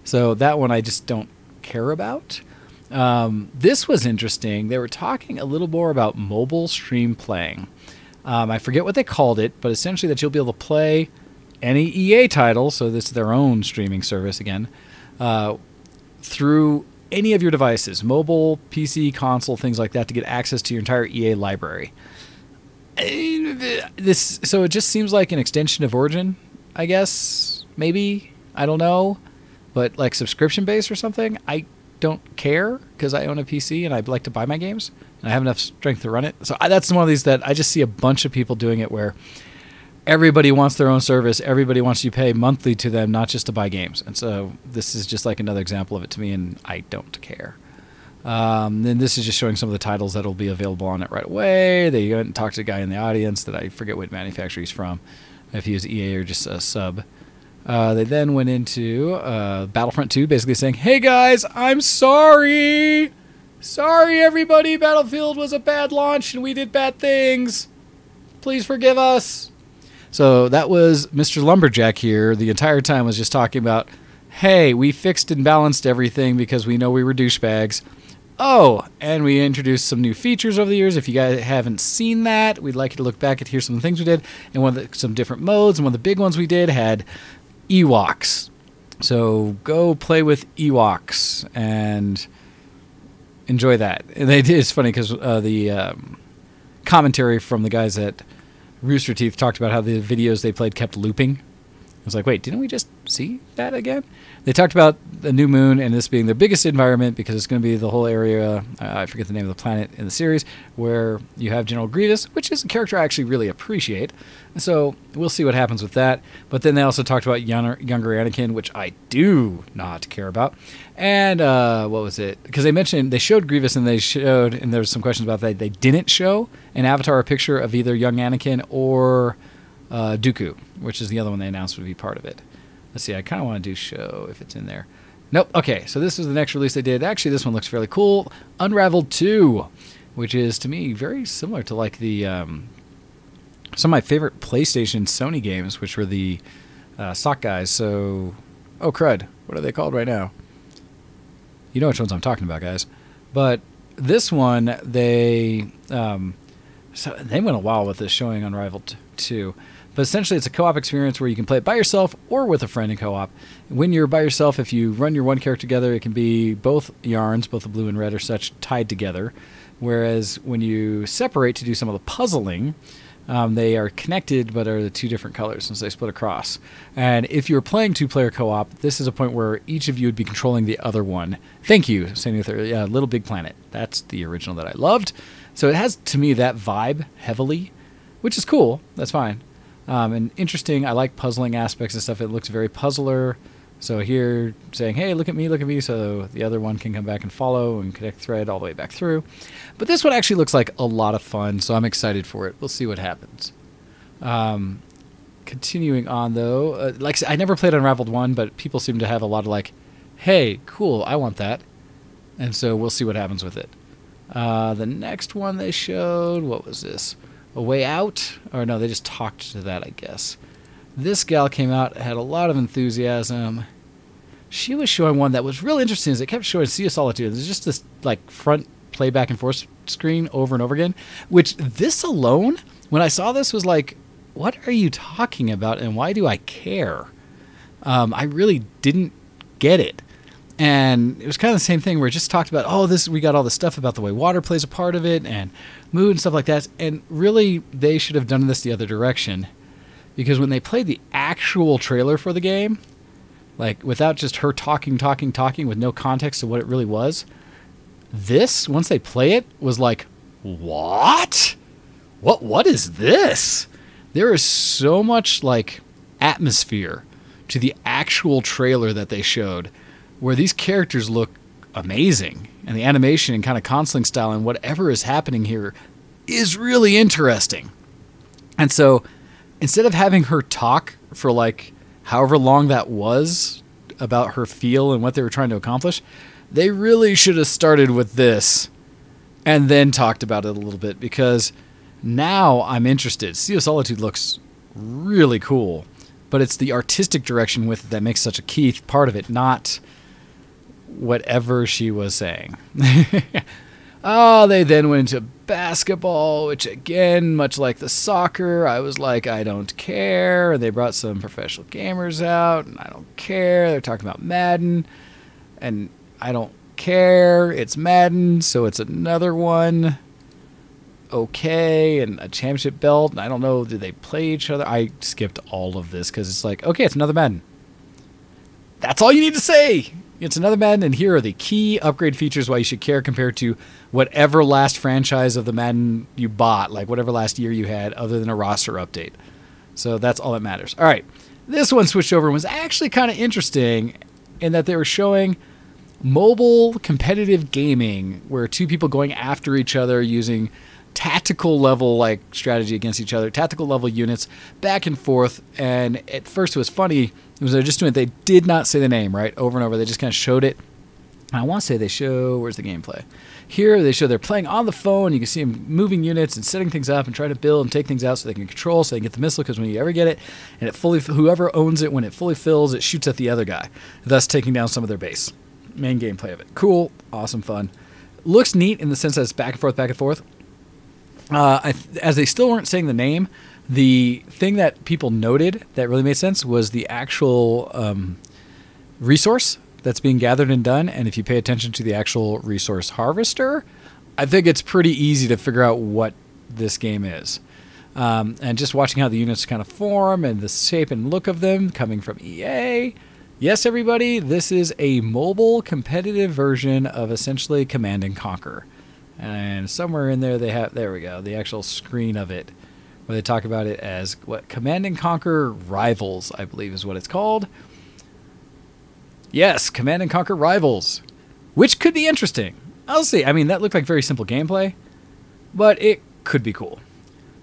So that one I just don't care about. This was interesting. They were talking a little more about mobile stream playing. I forget what they called it, but essentially that you'll be able to play any EA title, so this is their own streaming service again, through any of your devices, mobile, PC, console, things like that, to get access to your entire EA library. So it just seems like an extension of Origin, I guess, maybe, I don't know, but like subscription based or something. I don't care because I own a PC and I'd like to buy my games and I have enough strength to run it. So that's one of these that I just see a bunch of people doing it where everybody wants their own service. Everybody wants you to pay monthly to them, not just to buy games. And so this is just like another example of it to me, and I don't care. Then this is just showing some of the titles that will be available on it right away. They went and talked to a guy in the audience that I forget what manufacturer he's from, if he was EA or just a sub. They then went into Battlefront 2, basically saying, hey guys, I'm sorry. Sorry everybody, Battlefield was a bad launch and we did bad things. Please forgive us. So that was Mr. Lumberjack here. The entire time was just talking about, hey, we fixed and balanced everything because we know we were douchebags. Oh, and we introduced some new features over the years. If you guys haven't seen that, we'd like you to look back and hear some of the things we did. And some different modes. And one of the big ones we did had Ewoks. So go play with Ewoks and enjoy that. And it's funny because the commentary from the guys at Rooster Teeth talked about how the videos they played kept looping. I was like, wait, didn't we just see that again? They talked about the new moon and this being their biggest environment because it's going to be the whole area, I forget the name of the planet in the series, where you have General Grievous, which is a character I actually really appreciate. So we'll see what happens with that. But then they also talked about younger Anakin, which I do not care about. And what was it? Because they showed Grievous and and there was some questions about that. They didn't show an avatar or picture of either young Anakin or Dooku, which is the other one they announced would be part of it. Let's see, I kind of want to do show if it's in there. Nope. Okay, so this is the next release they did. Actually, this one looks fairly cool. Unraveled 2, which is, to me, very similar to like the some of my favorite PlayStation Sony games, which were the Sock guys. So, oh, crud. What are they called right now? You know which ones I'm talking about, guys. But this one, they went a while with this showing Unraveled 2. But essentially, it's a co-op experience where you can play it by yourself or with a friend in co-op. When you're by yourself, if you run your one character together, it can be both yarns, both the blue and red or such, tied together. Whereas when you separate to do some of the puzzling, they are connected but are the two different colors since they split across. And if you're playing two-player co-op, this is a point where each of you would be controlling the other one. Thank you, Sandy with Little Big Planet. That's the original that I loved. So it has, to me, that vibe heavily, which is cool. That's fine. And interesting. I like puzzling aspects and stuff. It looks very puzzler. So here, saying, hey, look at me, so the other one can come back and follow and connect thread all the way back through. But this one actually looks like a lot of fun, so I'm excited for it. We'll see what happens. Continuing on, though, like I said, I never played Unraveled 1, but people seem to have a lot of like, hey, cool, I want that. And so we'll see what happens with it. The next one they showed, what was this? A Way Out? Or no, they just talked to that, I guess. This gal came out, had a lot of enthusiasm. She was showing one that was real interesting. Is it kept showing Sea of Solitude. There's just this like front play back and forth screen over and over again. Which this alone, when I saw this, was like, what are you talking about and why do I care? I really didn't get it. And it was kind of the same thing where it just talked about, we got all the stuff about the way water plays a part of it and mood and stuff like that. And really, they should have done this the other direction. Because when they played the actual trailer for the game, like without just her talking with no context to what it really was, this, once they play it, was like, what? What is this? There is so much like atmosphere to the actual trailer that they showed, where these characters look amazing, and the animation and kind of consoling style and whatever is happening here is really interesting. And so instead of having her talk for like however long that was about her feel and what they were trying to accomplish, they really should have started with this and then talked about it a little bit, because now I'm interested. Sea of Solitude looks really cool, but it's the artistic direction with it that makes such a key part of it, not whatever she was saying. They then went into basketball, which again, much like the soccer, I was like, I don't care. And they brought some professional gamers out, and I don't care. They're talking about Madden, and I don't care. It's Madden, so it's another one. Okay, and a championship belt, and I don't know, did they play each other? I skipped all of this because it's like, okay, it's another Madden. That's all you need to say. It's another Madden, and here are the key upgrade features why you should care compared to whatever last franchise of the Madden you bought, like whatever last year you had, other than a roster update. So that's all that matters. All right, this one switched over and was actually kind of interesting in that they were showing mobile competitive gaming, where two people going after each other using tactical level like strategy against each other, tactical level units back and forth. And at first it was funny. It was they're just doing it. They did not say the name, right? Over and over. They just kind of showed it. I want to say they show, where's the gameplay? Here they show they're playing on the phone. You can see them moving units and setting things up and trying to build and take things out so they can control, so they can get the missile, because when you ever get it, and it fully, whoever owns it, when it fully fills, it shoots at the other guy, thus taking down some of their base. Main gameplay of it. Cool, awesome, fun. Looks neat in the sense that it's back and forth, back and forth. As they still weren't saying the name, the thing that people noted that really made sense was the actual resource that's being gathered and done. And if you pay attention to the actual resource harvester, I think it's pretty easy to figure out what this game is. And just watching how the units kind of form and the shape and look of them coming from EA. Yes, everybody, this is a mobile competitive version of essentially Command and Conquer. And somewhere in there they have, there we go, the actual screen of it, where they talk about it as what, Command and Conquer Rivals, I believe is what it's called. Yes, Command and Conquer Rivals, which could be interesting. I'll see. I mean, that looked like very simple gameplay, but it could be cool.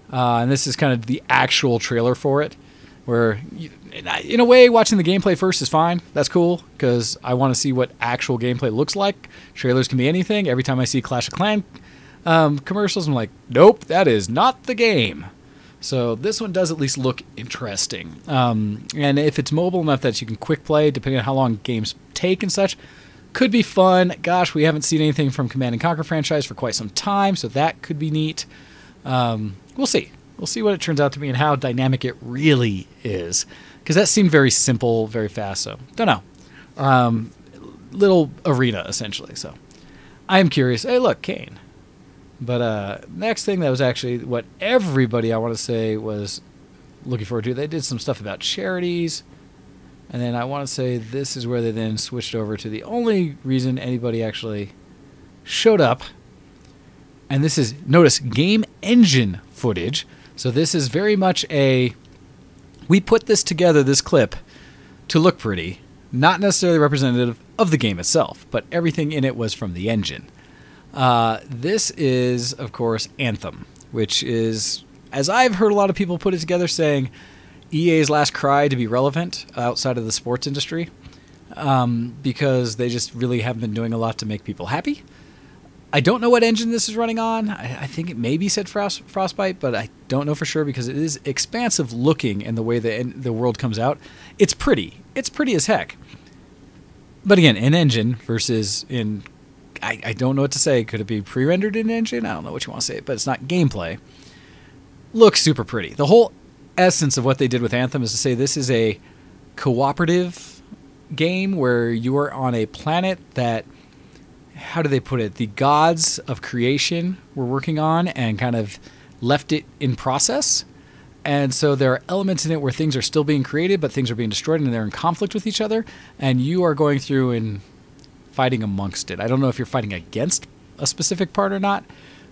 And this is kind of the actual trailer for it, where, in a way, watching the gameplay first is fine. That's cool, because I want to see what actual gameplay looks like. Trailers can be anything. Every time I see Clash of Clans commercials, I'm like, nope, that is not the game. So this one does at least look interesting. And if it's mobile enough that you can quick play, depending on how long games take and such, could be fun. Gosh, we haven't seen anything from Command and Conquer franchise for quite some time, so that could be neat. We'll see. We'll see what it turns out to be and how dynamic it really is. Because that seemed very simple, very fast, so don't know. Little arena, essentially, so. I am curious. Hey, look, Kane. But next thing that was actually what everybody, I want to say, was looking forward to. They did some stuff about charities. And then I want to say this is where they then switched over to the only reason anybody actually showed up. And this is, notice, game engine footage. So this is very much a, we put this together, this clip, to look pretty. Not necessarily representative of the game itself, but everything in it was from the engine. This is, of course, Anthem, which is, as I've heard a lot of people put it together, saying EA's last cry to be relevant outside of the sports industry, because they just really haven't been doing a lot to make people happy. I don't know what engine this is running on. I think it maybe said Frostbite, but I don't know for sure because it is expansive looking in the way the world comes out. It's pretty. It's pretty as heck. But again, in engine versus in... I don't know what to say. Could it be pre-rendered in engine? I don't know what you want to say, but it's not gameplay. Looks super pretty. The whole essence of what they did with Anthem is to say this is a cooperative game where you are on a planet that, how do they put it, the gods of creation were working on and kind of left it in process. And so there are elements in it where things are still being created, but things are being destroyed and they're in conflict with each other. And you are going through and fighting amongst it. I don't know if you're fighting against a specific part or not,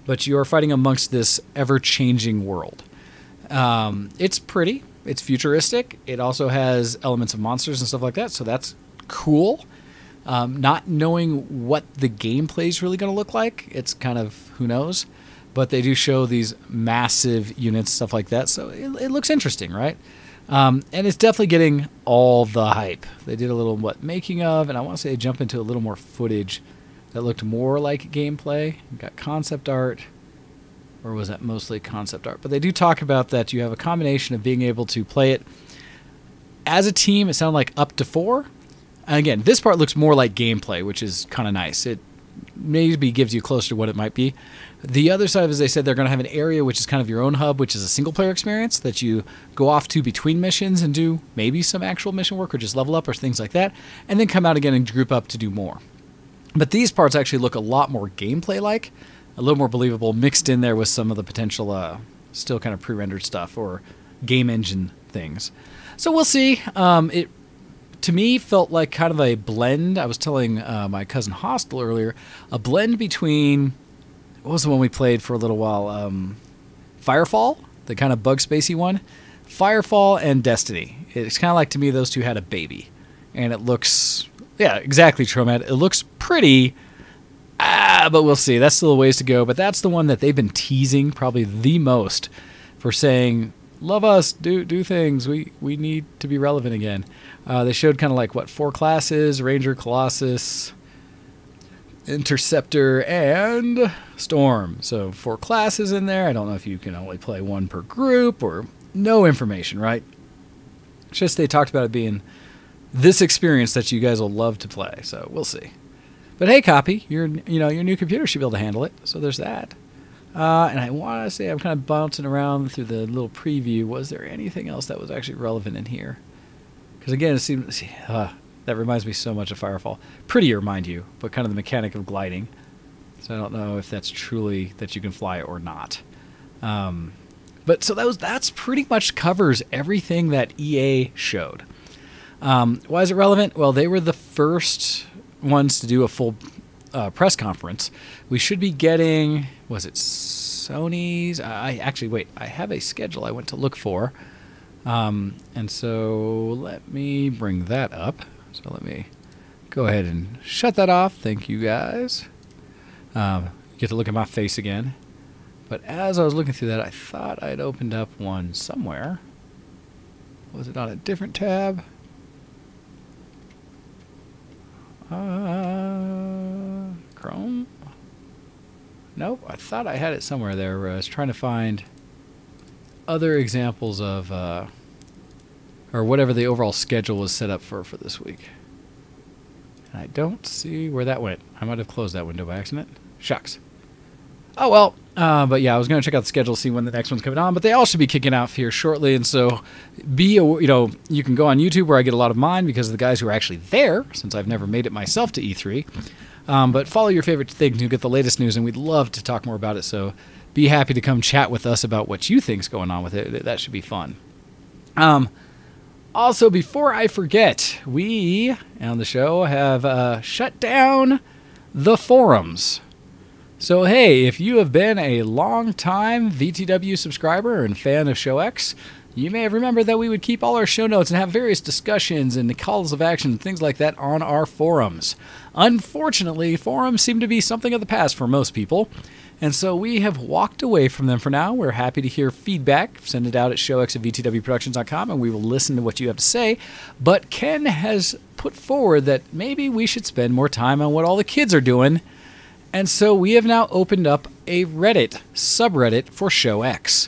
but you are fighting amongst this ever-changing world. It's pretty. It's futuristic. It also has elements of monsters and stuff like that, so that's cool. Not knowing what the gameplay is really going to look like, it's kind of who knows. But they do show these massive units, stuff like that, so it looks interesting, right? And it's definitely getting all the hype. They did a little making of, and I want to say they jump into a little more footage that looked more like gameplay. You got concept art, or was that mostly concept art? But they do talk about that you have a combination of being able to play it as a team. It sounded like up to 4. And again, this part looks more like gameplay, which is kind of nice. It maybe gives you closer to what it might be. The other side, as they said, they're going to have an area which is kind of your own hub, which is a single-player experience that you go off to between missions and do maybe some actual mission work or just level up or things like that, and then come out again and group up to do more. But these parts actually look a lot more gameplay-like, a little more believable, mixed in there with some of the potential still kind of pre-rendered stuff or game engine things. So we'll see. It to me felt like kind of a blend. I was telling my cousin Hostel earlier, a blend between, what was the one we played for a little while? Firefall, the kind of bug spacey one. Firefall and Destiny. It's kind of like, to me, those two had a baby. And it looks, yeah, exactly, Tromat. It looks pretty, but we'll see. That's still a ways to go. But that's the one that they've been teasing probably the most for saying, love us, do things. We need to be relevant again. They showed kind of like, 4 classes, Ranger, Colossus, Interceptor, and Storm. So 4 classes in there. I don't know if you can only play 1 per group or no information, right? It's just they talked about it being this experience that you guys will love to play. So we'll see. But hey, Copy, your new computer should be able to handle it. So there's that. And I want to say I'm kind of bouncing around through the little preview. Was there anything else that was actually relevant in here? Because again, it seems that reminds me so much of Firefall. Prettier, mind you, but kind of the mechanic of gliding. So I don't know if that's truly that you can fly or not. But so that's pretty much covers everything that EA showed. Why is it relevant? Well, they were the first ones to do a full press conference. We should be getting, was it Sony's? I have a schedule I went to look for. And so let me bring that up. So let me go ahead and shut that off. Thank you, guys. Get to look at my face again. But as I was looking through that, I thought I'd opened up one somewhere. Was it on a different tab? Chrome? Nope, I thought I had it somewhere there where I was trying to find other examples of, or whatever the overall schedule was set up for this week. And I don't see where that went. I might have closed that window by accident. Shucks. Oh well, but yeah, I was going to check out the schedule, see when the next one's coming on, but they all should be kicking out here shortly, and so you can go on YouTube where I get a lot of mine because of the guys who are actually there, since I've never made it myself to E3. But follow your favorite thing to get the latest news, and we'd love to talk more about it, so be happy to come chat with us about what you think's going on with it. That should be fun. Also, before I forget, we on the show have shut down the forums. So hey, if you have been a long-time VTW subscriber and fan of ShowX, you may have remembered that we would keep all our show notes and have various discussions and calls of action and things like that on our forums. Unfortunately, forums seem to be something of the past for most people, and so we have walked away from them for now. We're happy to hear feedback. Send it out at showx@vtwproductions.com, and we will listen to what you have to say. But Ken has put forward that maybe we should spend more time on what all the kids are doing. And so we have now opened up a Reddit subreddit for ShowX.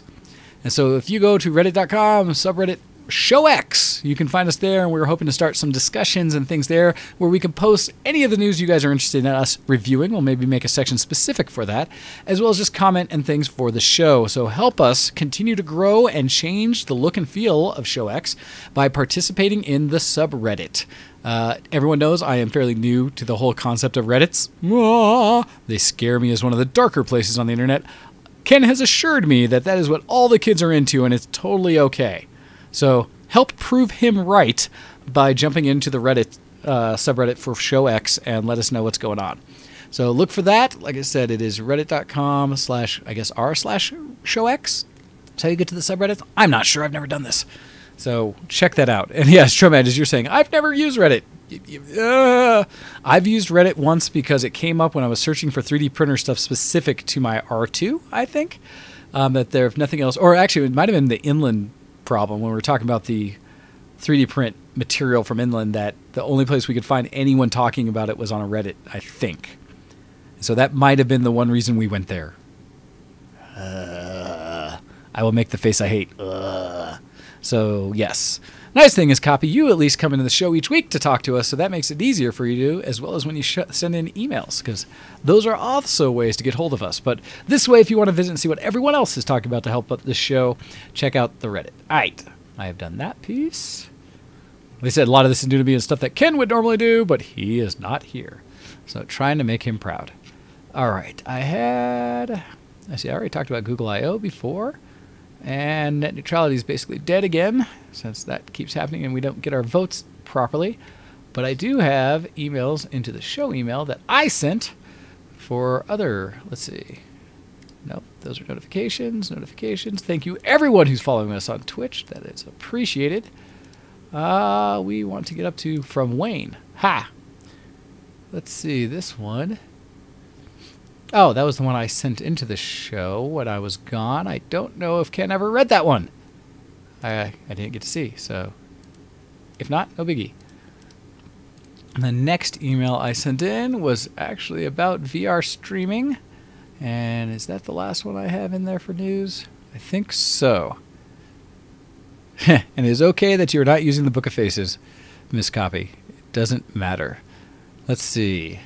And so if you go to reddit.com, subreddit ShowX, you can find us there, and we're hoping to start some discussions and things there where we can post any of the news you guys are interested in us reviewing. We'll maybe make a section specific for that, as well as just comment and things for the show. So help us continue to grow and change the look and feel of ShowX by participating in the subreddit. Everyone knows I am fairly new to the whole concept of Reddits. They scare me as one of the darker places on the internet. Ken has assured me that that is what all the kids are into, and it's totally okay. So help prove him right by jumping into the Reddit subreddit for ShowX and let us know what's going on. So look for that. Like I said, it is reddit.com/r/ShowX. That's how you get to the subreddit. I'm not sure. I've never done this. So check that out. And yes, Tromad, as you're saying, I've never used Reddit. I've used Reddit once because it came up when I was searching for 3D printer stuff specific to my R2, I think. That there, if nothing else, or actually it might have been the Inland problem when we were talking about the 3D print material from Inland, that the only place we could find anyone talking about it was on a Reddit, I think. So that might have been the one reason we went there. I will make the face I hate. So, yes. Nice thing is, Copy, you at least come into the show each week to talk to us, so that makes it easier for you to, as well as when you send in emails, because those are also ways to get hold of us. But this way, if you want to visit and see what everyone else is talking about to help out the show, check out the Reddit. All right. I have done that piece. They said a lot of this is due to being stuff that Ken would normally do, but he is not here. So, trying to make him proud. All right. I already talked about Google I.O. before. And net neutrality is basically dead again, since that keeps happening and we don't get our votes properly. But I do have emails into the show email that I sent for other, let's see. Nope, those are notifications. Thank you everyone who's following us on Twitch. That is appreciated. We want to get up to from Wayne. Ha! Let's see, this one. Oh, that was the one I sent into the show when I was gone. I don't know if Ken ever read that one. I didn't get to see, so if not, no biggie. The next email I sent in was actually about VR streaming. And is that the last one I have in there for news? I think so. And it is okay that you're not using the Book of Faces, Miss Copy. It doesn't matter. Let's see.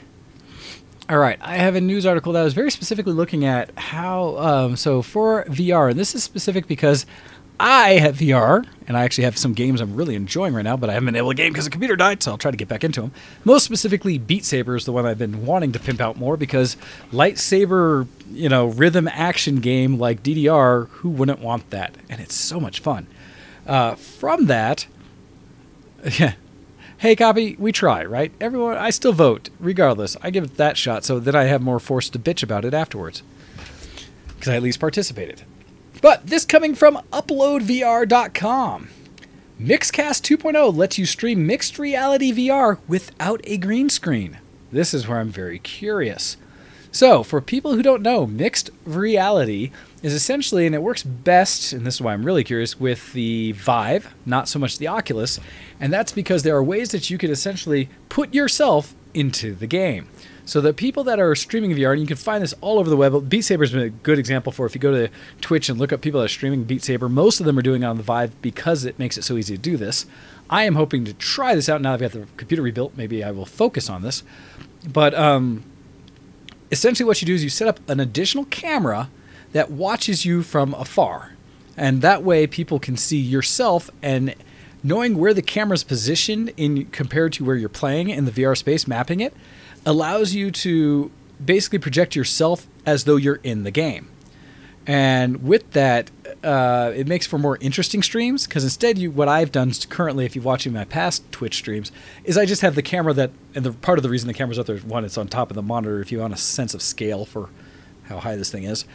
All right, I have a news article that was very specifically looking at how, so for VR, and this is specific because I have VR, and I actually have some games I'm really enjoying right now, but I haven't been able to game because the computer died, so I'll try to get back into them. Most specifically, Beat Saber is the one I've been wanting to pimp out more because lightsaber, rhythm action game like DDR, who wouldn't want that? And it's so much fun. From that, hey, Copy, we try, right? Everyone, I still vote, regardless. I give it that shot, so that I have more force to bitch about it afterwards. Because I at least participated. But this coming from UploadVR.com. Mixcast 2.0 lets you stream mixed reality VR without a green screen. This is where I'm very curious. So, for people who don't know, mixed reality is essentially, and it works best, and this is why I'm really curious, with the Vive, not so much the Oculus, and that's because there are ways that you could essentially put yourself into the game. So the people that are streaming VR, and you can find this all over the web. Beat Saber's been a good example for if you go to Twitch and look up people that are streaming Beat Saber. Most of them are doing it on the Vive because it makes it so easy to do this. I am hoping to try this out now that I've got the computer rebuilt. Maybe I will focus on this. But essentially what you do is you set up an additional camera that watches you from afar. And that way people can see yourself, and knowing where the camera's positioned in compared to where you're playing in the VR space, mapping it, allows you to basically project yourself as though you're in the game. And with that, it makes for more interesting streams, because instead what I've done currently, if you're watching my past Twitch streams, is I just have the camera that, and part of the reason the camera's up there is, one, it's on top of the monitor if you want a sense of scale for how high this thing is,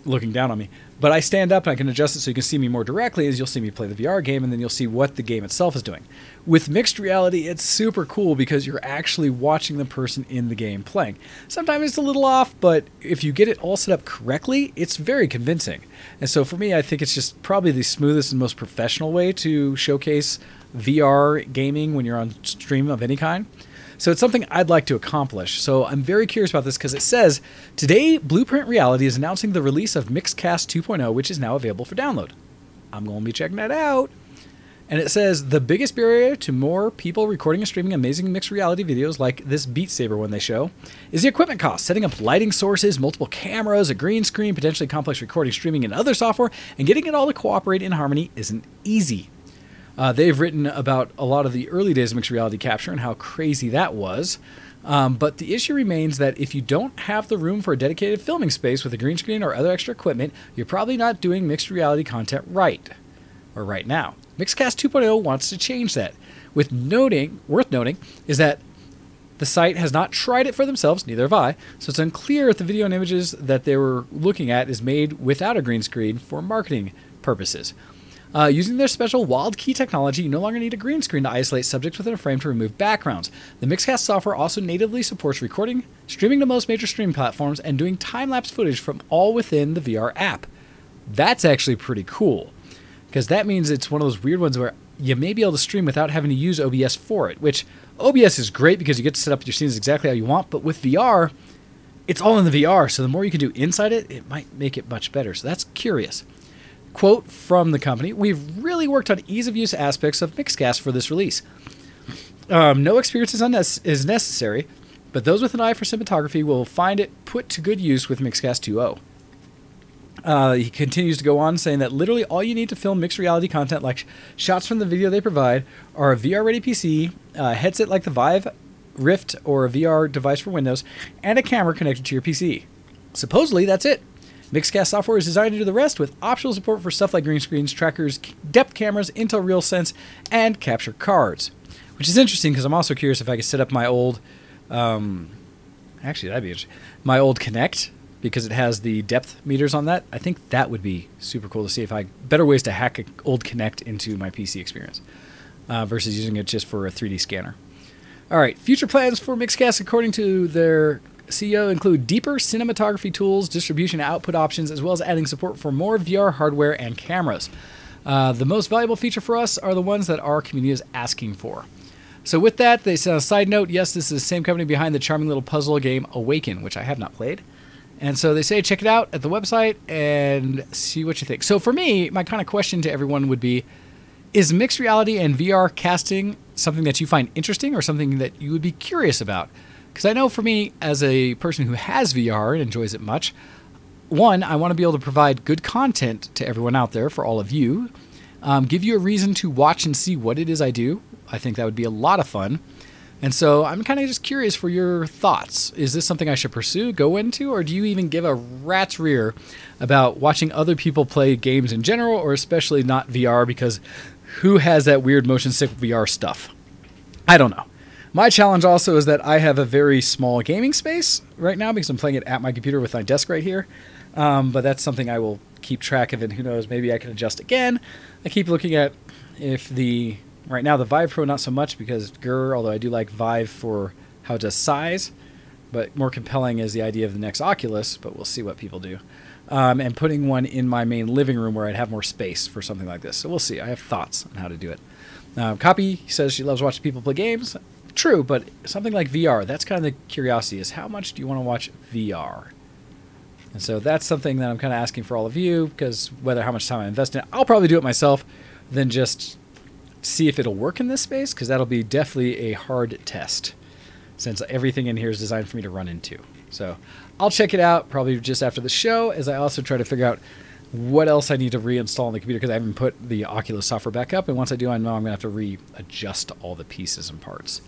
looking down on me. But I stand up and I can adjust it so you can see me more directly, as you'll see me play the VR game, and then you'll see what the game itself is doing. With mixed reality, it's super cool because you're actually watching the person in the game playing. Sometimes it's a little off, but if you get it all set up correctly, it's very convincing. And so for me, I think it's just probably the smoothest and most professional way to showcase VR gaming when you're on stream of any kind. So it's something I'd like to accomplish. So I'm very curious about this because it says, today Blueprint Reality is announcing the release of Mixcast 2.0, which is now available for download. I'm going to be checking that out. And it says, the biggest barrier to more people recording and streaming amazing mixed reality videos like this Beat Saber one they show is the equipment cost. Setting up lighting sources, multiple cameras, a green screen, potentially complex recording, streaming, and other software, and getting it all to cooperate in harmony isn't easy. They've written about a lot of the early days of mixed reality capture and how crazy that was. But the issue remains that if you don't have the room for a dedicated filming space with a green screen or other extra equipment, you're probably not doing mixed reality content right now. Mixcast 2.0 wants to change that. Worth noting is that the site has not tried it for themselves, neither have I, so it's unclear if the video and images that they were looking at is made without a green screen for marketing purposes. Using their special Wild Key technology, you no longer need a green screen to isolate subjects within a frame to remove backgrounds. The Mixcast software also natively supports recording, streaming to most major streaming platforms, and doing time-lapse footage from all within the VR app. That's actually pretty cool, because that means it's one of those weird ones where you may be able to stream without having to use OBS for it, which OBS is great because you get to set up your scenes exactly how you want, but with VR, it's all in the VR, so the more you can do inside it, it might make it much better. So that's curious. Quote from the company, we've really worked on ease of use aspects of Mixcast for this release. No experience is necessary, but those with an eye for cinematography will find it put to good use with Mixcast 2.0. He continues to go on saying that literally all you need to film mixed reality content like shots from the video they provide are a VR-ready PC, a headset like the Vive, Rift, or a VR device for Windows, and a camera connected to your PC. Supposedly, that's it. Mixcast software is designed to do the rest with optional support for stuff like green screens, trackers, depth cameras, Intel RealSense, and capture cards. Which is interesting because I'm also curious if I could set up my old, actually that'd be interesting, my old Kinect, because it has the depth meters on that. I think that would be super cool to see if better ways to hack an old Kinect into my PC experience versus using it just for a 3D scanner. All right, future plans for Mixcast according to their CEO include deeper cinematography tools, distribution output options, as well as adding support for more VR hardware and cameras. The most valuable feature for us are the ones that our community is asking for. So with that, they said, a side note, yes, this is the same company behind the charming little puzzle game Awaken, which I have not played. And so they say check it out at the website and see what you think. So for me, my kind of question to everyone would be, is mixed reality and VR casting something that you find interesting or something that you would be curious about? Because I know for me, as a person who has VR and enjoys it much, one, I want to be able to provide good content to everyone out there, for all of you, give you a reason to watch and see what it is I do. I think that would be a lot of fun. And so I'm kind of just curious for your thoughts. Is this something I should pursue, go into, or do you even give a rat's rear about watching other people play games in general, or especially not VR, because who has that weird motion sick VR stuff? I don't know. My challenge also is that I have a very small gaming space right now because I'm playing it at my computer with my desk right here. But that's something I will keep track of, and who knows, maybe I can adjust again. I keep looking at if right now the Vive Pro not so much because although I do like Vive for how it does size, but more compelling is the idea of the next Oculus, but we'll see what people do. And putting one in my main living room where I'd have more space for something like this. So we'll see. I have thoughts on how to do it. Copy says she loves watching people play games. True, but something like VR, that's kind of the curiosity, is how much do you want to watch VR? And so that's something that I'm kind of asking for all of you, because how much time I invest in it, I'll probably do it myself, then just see if it'll work in this space, because that'll be definitely a hard test, since everything in here is designed for me to run into. So I'll check it out probably just after the show, as I also try to figure out what else I need to reinstall on the computer, because I haven't put the Oculus software back up, and once I do, I know I'm going to have to readjust all the pieces and parts.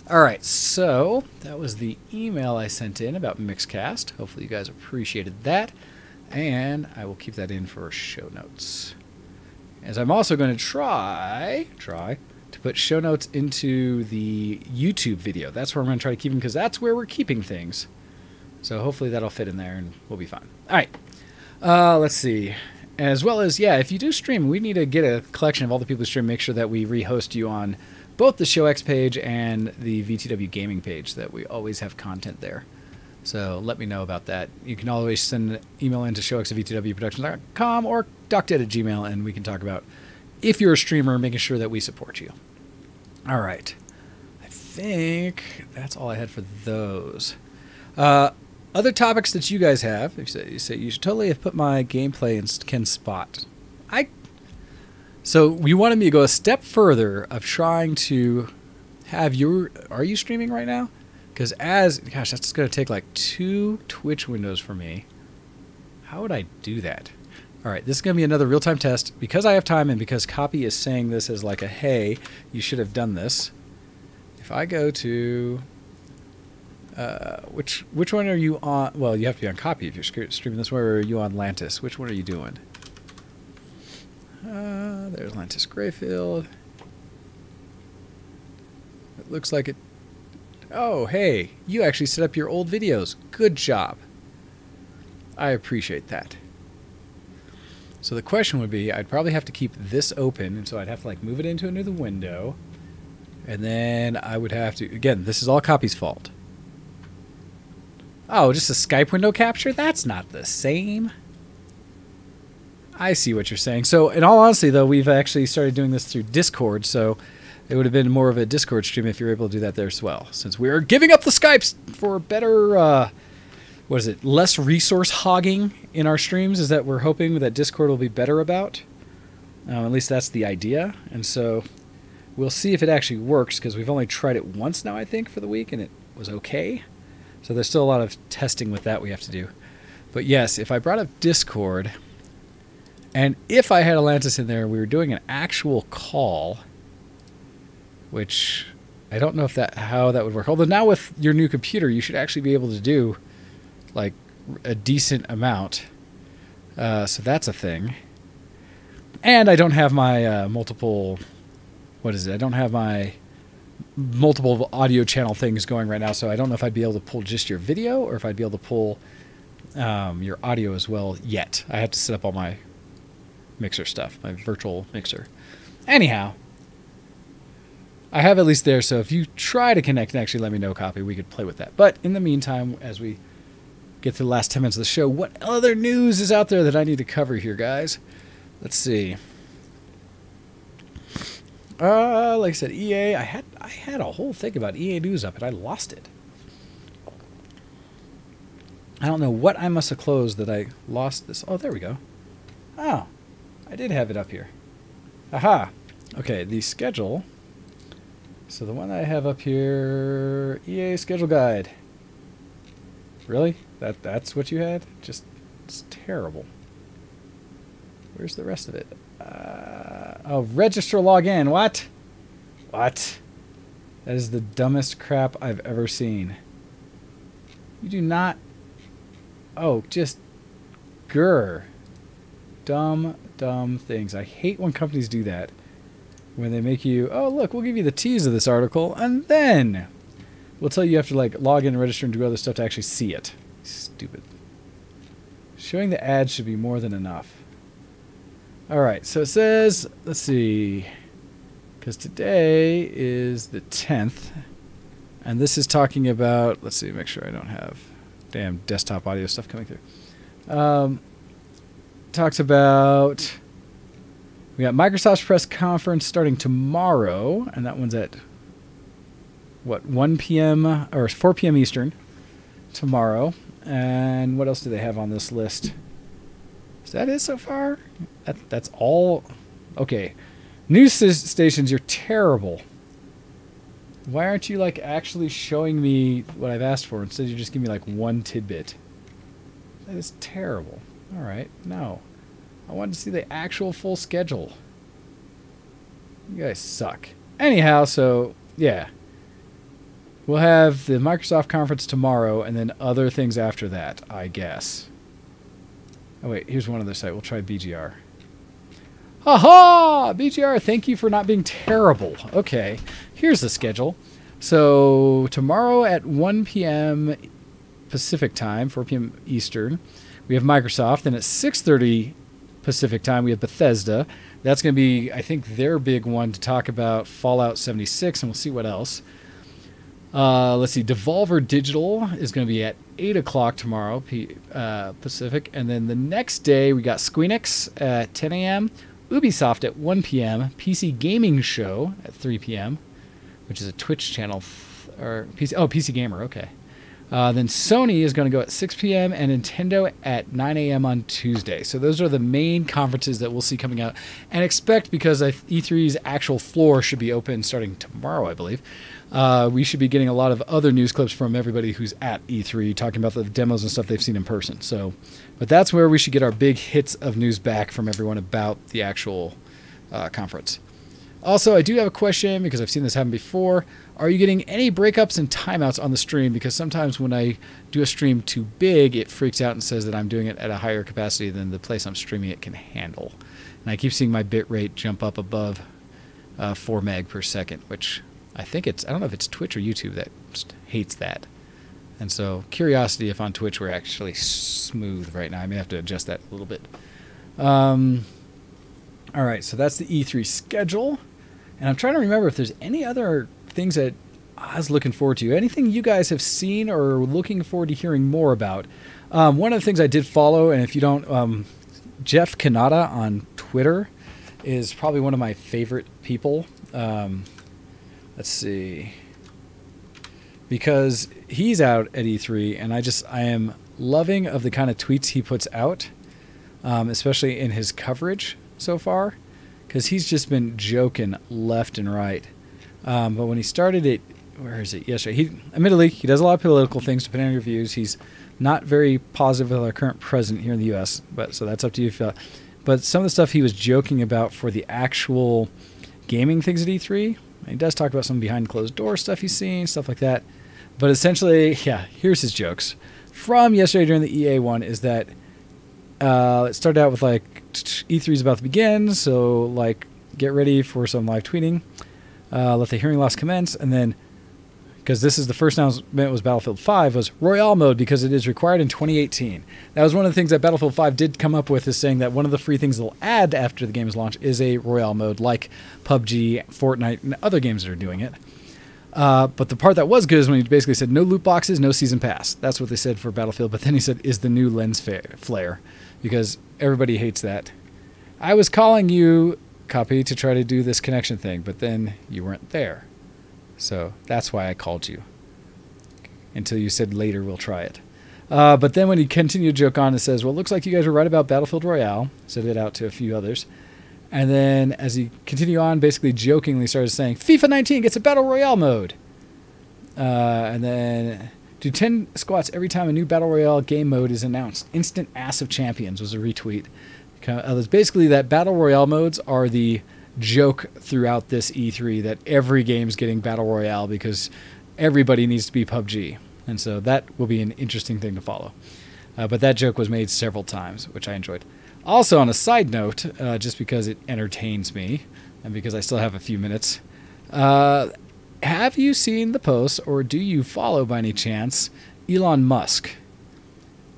All right, so that was the email I sent in about Mixcast. Hopefully you guys appreciated that, and I will keep that in for show notes. As I'm also going to try to put show notes into the YouTube video. That's where I'm going to try to keep them, because that's where we're keeping things. So hopefully that'll fit in there, and we'll be fine. All right, let's see. As well as, if you do stream, we need to get a collection of all the people who stream, make sure that we rehost you on both the ShowX page and the VTW Gaming page, that we always have content there. So let me know about that. You can always send an email into showx@vtwproductions.com or docdead@gmail, and we can talk about, if you're a streamer, making sure that we support you. All right. I think that's all I had for those. Other topics that you guys have, you say you should totally have put my gameplay in Ken's spot. So you wanted me to go a step further of trying to have are you streaming right now? Because gosh, that's going to take like 2 Twitch windows for me. How would I do that? All right, this is going to be another real-time test. Because I have time and because Copy is saying this as like a, hey, you should have done this. If I go to, which one are you on? Well, you have to be on Copy if you're streaming this. Where are you on Lantis? Which one are you doing? There's Lantis Grayfield. It looks like it. Oh, hey, you actually set up your old videos. Good job. I appreciate that. So the question would be, I'd probably have to keep this open, and so I'd have to like move it into another window, and then I would have to, again, this is all Copy's fault. Oh, just a Skype window capture? That's not the same. I see what you're saying. So in all honesty, though, we've actually started doing this through Discord, so it would have been more of a Discord stream if you were able to do that there as well. Since we are giving up the Skypes for better, less resource hogging in our streams, is that we're hoping that Discord will be better about. At least that's the idea. And so we'll see if it actually works, because we've only tried it once now, I think, for the week, and it was okay. So there's still a lot of testing with that we have to do. But yes, if I brought up Discord, and if I had Atlantis in there, we were doing an actual call, which I don't know how that would work. Although now with your new computer, you should actually be able to do like a decent amount. So that's a thing. And I don't have my multiple audio channel things going right now, so I don't know if I'd be able to pull just your video or if I'd be able to pull your audio as well yet. I have to set up all my mixer stuff, my virtual mixer. Anyhow, I have at least there, so if you try to connect and actually let me know, Copy, we could play with that. But in the meantime, as we get to the last 10 minutes of the show, what other news is out there that I need to cover here, guys? Let's see. Like I said, EA. I had a whole thing about EA News up, and I lost it. I don't know what I must have closed that I lost this. Oh, there we go. Oh, I did have it up here. Aha. Okay, the schedule. So the one I have up here, EA schedule guide. Really? That's what you had? Just, it's terrible. Where's the rest of it? Oh, register login. What? What? That is the dumbest crap I've ever seen. You do not... Oh, just... Grr. Dumb things. I hate when companies do that. When they make you, oh, look, we'll give you the tease of this article, and then we'll tell you have to, like, log in and register and do other stuff to actually see it. Stupid. Showing the ad should be more than enough. All right, so it says, let's see, because today is the 10th, and this is talking about, let's see, make sure I don't have damn desktop audio stuff coming through. Talks about, we got Microsoft's press conference starting tomorrow, and that one's at, what, 1 p.m. or 4 p.m. Eastern tomorrow. And what else do they have on this list? Is that it so far? That's all? Okay. News stations, you're terrible. Why aren't you, like, actually showing me what I've asked for? Instead, you just give me, like, one tidbit. That is terrible. All right, no. I wanted to see the actual full schedule. You guys suck. Anyhow, so, yeah. We'll have the Microsoft conference tomorrow and then other things after that, I guess. Oh, wait, here's one other site. We'll try BGR. Ha-ha! BGR, thank you for not being terrible. Okay, here's the schedule. So, tomorrow at 1 p.m. Pacific time, 4 p.m. Eastern, we have Microsoft. Then at 6:30 Pacific time, we have Bethesda. That's going to be, I think, their big one to talk about Fallout 76, and we'll see what else. Let's see, Devolver Digital is going to be at 8 o'clock tomorrow, Pacific. And then the next day, we got Squeenix at 10 a.m., Ubisoft at 1 p.m., PC Gaming Show at 3 p.m., which is a Twitch channel, or PC Gamer, okay. Then Sony is going to go at 6 p.m. and Nintendo at 9 a.m. on Tuesday. So those are the main conferences that we'll see coming out. And expect, because E3's actual floor should be open starting tomorrow, I believe, we should be getting a lot of other news clips from everybody who's at E3 talking about the demos and stuff they've seen in person. So, but that's where we should get our big hits of news back from everyone about the actual conference. Also, I do have a question because I've seen this happen before. Are you getting any breakups and timeouts on the stream? Because sometimes when I do a stream too big, it freaks out and says that I'm doing it at a higher capacity than the place I'm streaming it can handle. And I keep seeing my bit rate jump up above 4 meg per second, which I think I don't know if it's Twitch or YouTube that just hates that. And so, curiosity if on Twitch we're actually smooth right now. I may have to adjust that a little bit. All right, so that's the E3 schedule. And I'm trying to remember if there's any other things that I was looking forward to. Anything you guys have seen or looking forward to hearing more about. One of the things I did follow, and if you don't, Jeff Kanata on Twitter is probably one of my favorite people. Let's see. Because he's out at E3, and I am loving of the kind of tweets he puts out, especially in his coverage so far. Because he's just been joking left and right. But when he started it, where is it? Yesterday. Admittedly, he does a lot of political things depending on your views. He's not very positive with our current president here in the U.S., so that's up to you. But some of the stuff he was joking about for the actual gaming things at E3, he does talk about some behind closed door stuff he's seen, stuff like that. But essentially, yeah, here's his jokes. From yesterday during the EA one is that it started out with like E3's about to begin, so like get ready for some live tweeting. Let the hearing loss commence, and then because this is the first announcement was Battlefield 5 was Royale mode because it is required in 2018. That was one of the things that Battlefield 5 did come up with, is saying that one of the free things they'll add after the game is launched is a Royale mode like PUBG, Fortnite, and other games that are doing it. But the part that was good is when he basically said no loot boxes, no season pass. That's what they said for Battlefield. But then he said is the new lens flare because everybody hates that. I was calling you Copy, to try to do this connection thing, but then you weren't there. So that's why I called you. Until you said later we'll try it. But then when he continued to joke on, it says, well, it looks like you guys were right about Battlefield Royale. Sent it out to a few others. And then as he continued on, basically jokingly started saying, FIFA 19 gets a Battle Royale mode. And then, do 10 squats every time a new Battle Royale game mode is announced. Instant ass of champions was a retweet. It's basically that Battle Royale modes are the joke throughout this E3 that every game's getting Battle Royale because everybody needs to be PUBG. And so that will be an interesting thing to follow. But that joke was made several times, which I enjoyed. Also, on a side note, just because it entertains me and because I still have a few minutes, have you seen the posts, or do you follow by any chance Elon Musk?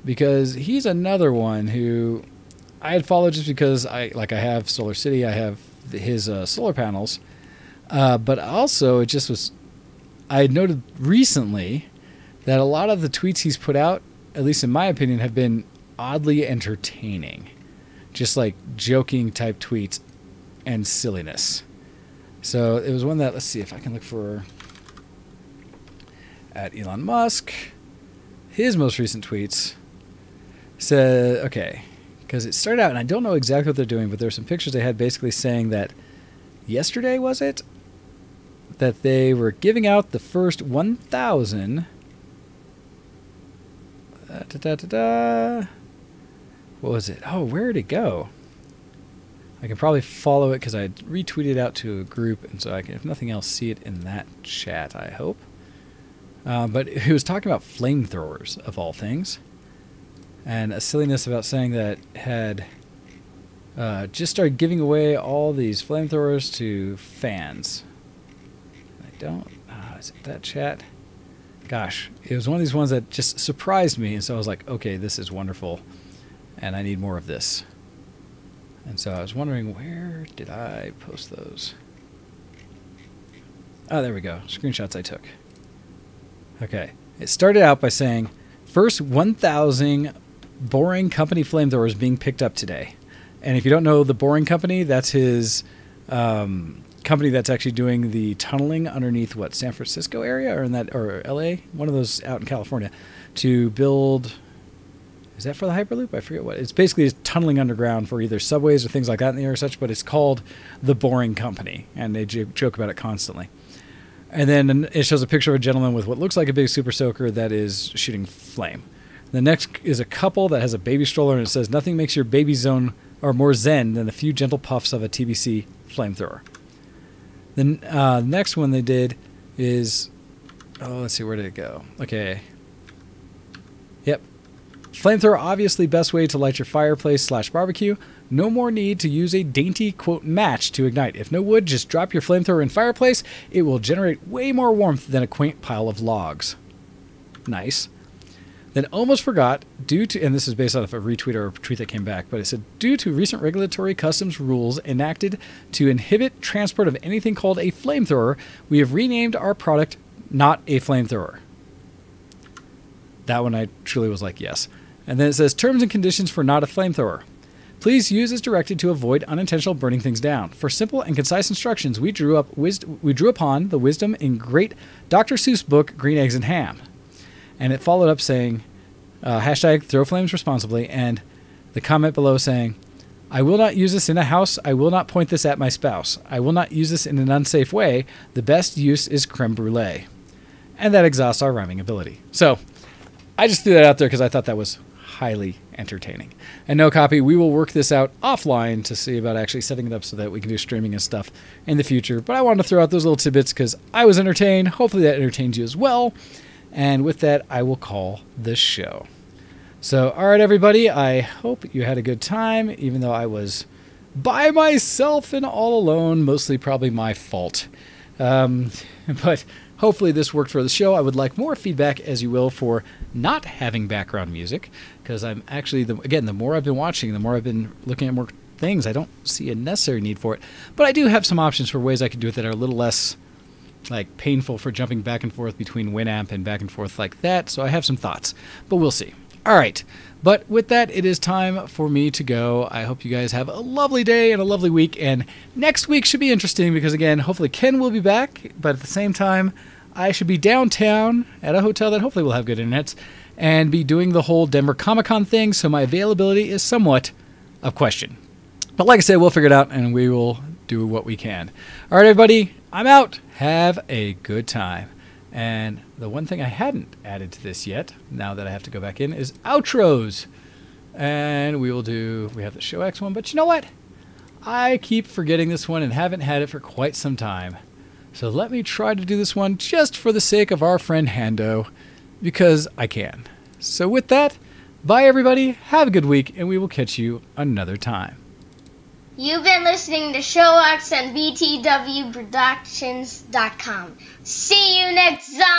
Because he's another one who I had followed just because I have Solar City, I have his solar panels, but also it just was, I had noted recently that a lot of the tweets he's put out, at least in my opinion, have been oddly entertaining. Just like joking type tweets and silliness. So it was one that, let's see if I can look for at Elon Musk. His most recent tweets said, okay, because it started out, and I don't know exactly what they're doing, but there were some pictures they had basically saying that yesterday, was it? That they were giving out the first 1,000. What was it? Oh, where did it go? I can probably follow it because I retweeted it out to a group, and so I can, if nothing else, see it in that chat, I hope. But he was talking about flamethrowers, of all things. And a silliness about saying that had just started giving away all these flamethrowers to fans. I don't... is it that chat? Gosh, it was one of these ones that just surprised me, and so I was like, okay, this is wonderful, and I need more of this. And so I was wondering, where did I post those? Oh, there we go. Screenshots I took. Okay. It started out by saying, first 1,000 Boring Company flamethrowers being picked up today. And if you don't know the Boring Company, that's his company that's actually doing the tunneling underneath, what, San Francisco area or LA? One of those out in California to build... Is that for the Hyperloop? I forget what. It's basically tunneling underground for either subways or things like that in the air or such, but it's called the Boring Company, and they joke about it constantly. And then it shows a picture of a gentleman with what looks like a big super soaker that is shooting flame. The next is a couple that has a baby stroller, and it says, nothing makes your baby zone or more zen than a few gentle puffs of a TBC flamethrower. Then the next one they did is, oh, let's see, where did it go? Okay. Yep. Flamethrower, obviously best way to light your fireplace / barbecue. No more need to use a dainty, quote, match to ignite. If no wood, just drop your flamethrower in fireplace. It will generate way more warmth than a quaint pile of logs. Nice. Then almost forgot, due to, and this is based off a retweet or a tweet that came back, but it said, due to recent regulatory customs rules enacted to inhibit transport of anything called a flamethrower, we have renamed our product Not a Flamethrower. That one I truly was like, yes. And then it says, terms and conditions for Not a Flamethrower. Please use as directed to avoid unintentional burning things down. For simple and concise instructions, we drew upon the wisdom in great Dr. Seuss book, Green Eggs and Ham. And it followed up saying, hashtag throw flames responsibly, and the comment below saying, I will not use this in a house. I will not point this at my spouse. I will not use this in an unsafe way. The best use is creme brulee. And that exhausts our rhyming ability. So I just threw that out there because I thought that was highly entertaining. And no copy, we will work this out offline to see about actually setting it up so that we can do streaming and stuff in the future. But I wanted to throw out those little tidbits because I was entertained. Hopefully that entertains you as well. And with that, I will call this show. So, all right, everybody, I hope you had a good time, even though I was by myself and all alone, mostly probably my fault. But hopefully this worked for the show. I would like more feedback, as you will, for not having background music, because I'm actually, again, the more I've been watching, the more I've been looking at more things, I don't see a necessary need for it. But I do have some options for ways I can do it that are a little less like painful for jumping back and forth between Winamp and back and forth like that. So I have some thoughts, but we'll see. All right. But with that, it is time for me to go. I hope you guys have a lovely day and a lovely week. And next week should be interesting because, again, hopefully Ken will be back. But at the same time, I should be downtown at a hotel that hopefully will have good internet and be doing the whole Denver Comic-Con thing. So my availability is somewhat of question. But like I said, we'll figure it out and we will do what we can. All right, everybody, I'm out. Have a good time. And the one thing I hadn't added to this yet, now that I have to go back in, is outros. And we have the Show X one, but you know what? I keep forgetting this one and haven't had it for quite some time. So let me try to do this one just for the sake of our friend Hando, because I can. So with that, bye everybody, have a good week, and we will catch you another time. You've been listening to ShowX on BTWProductions.com. See you next time!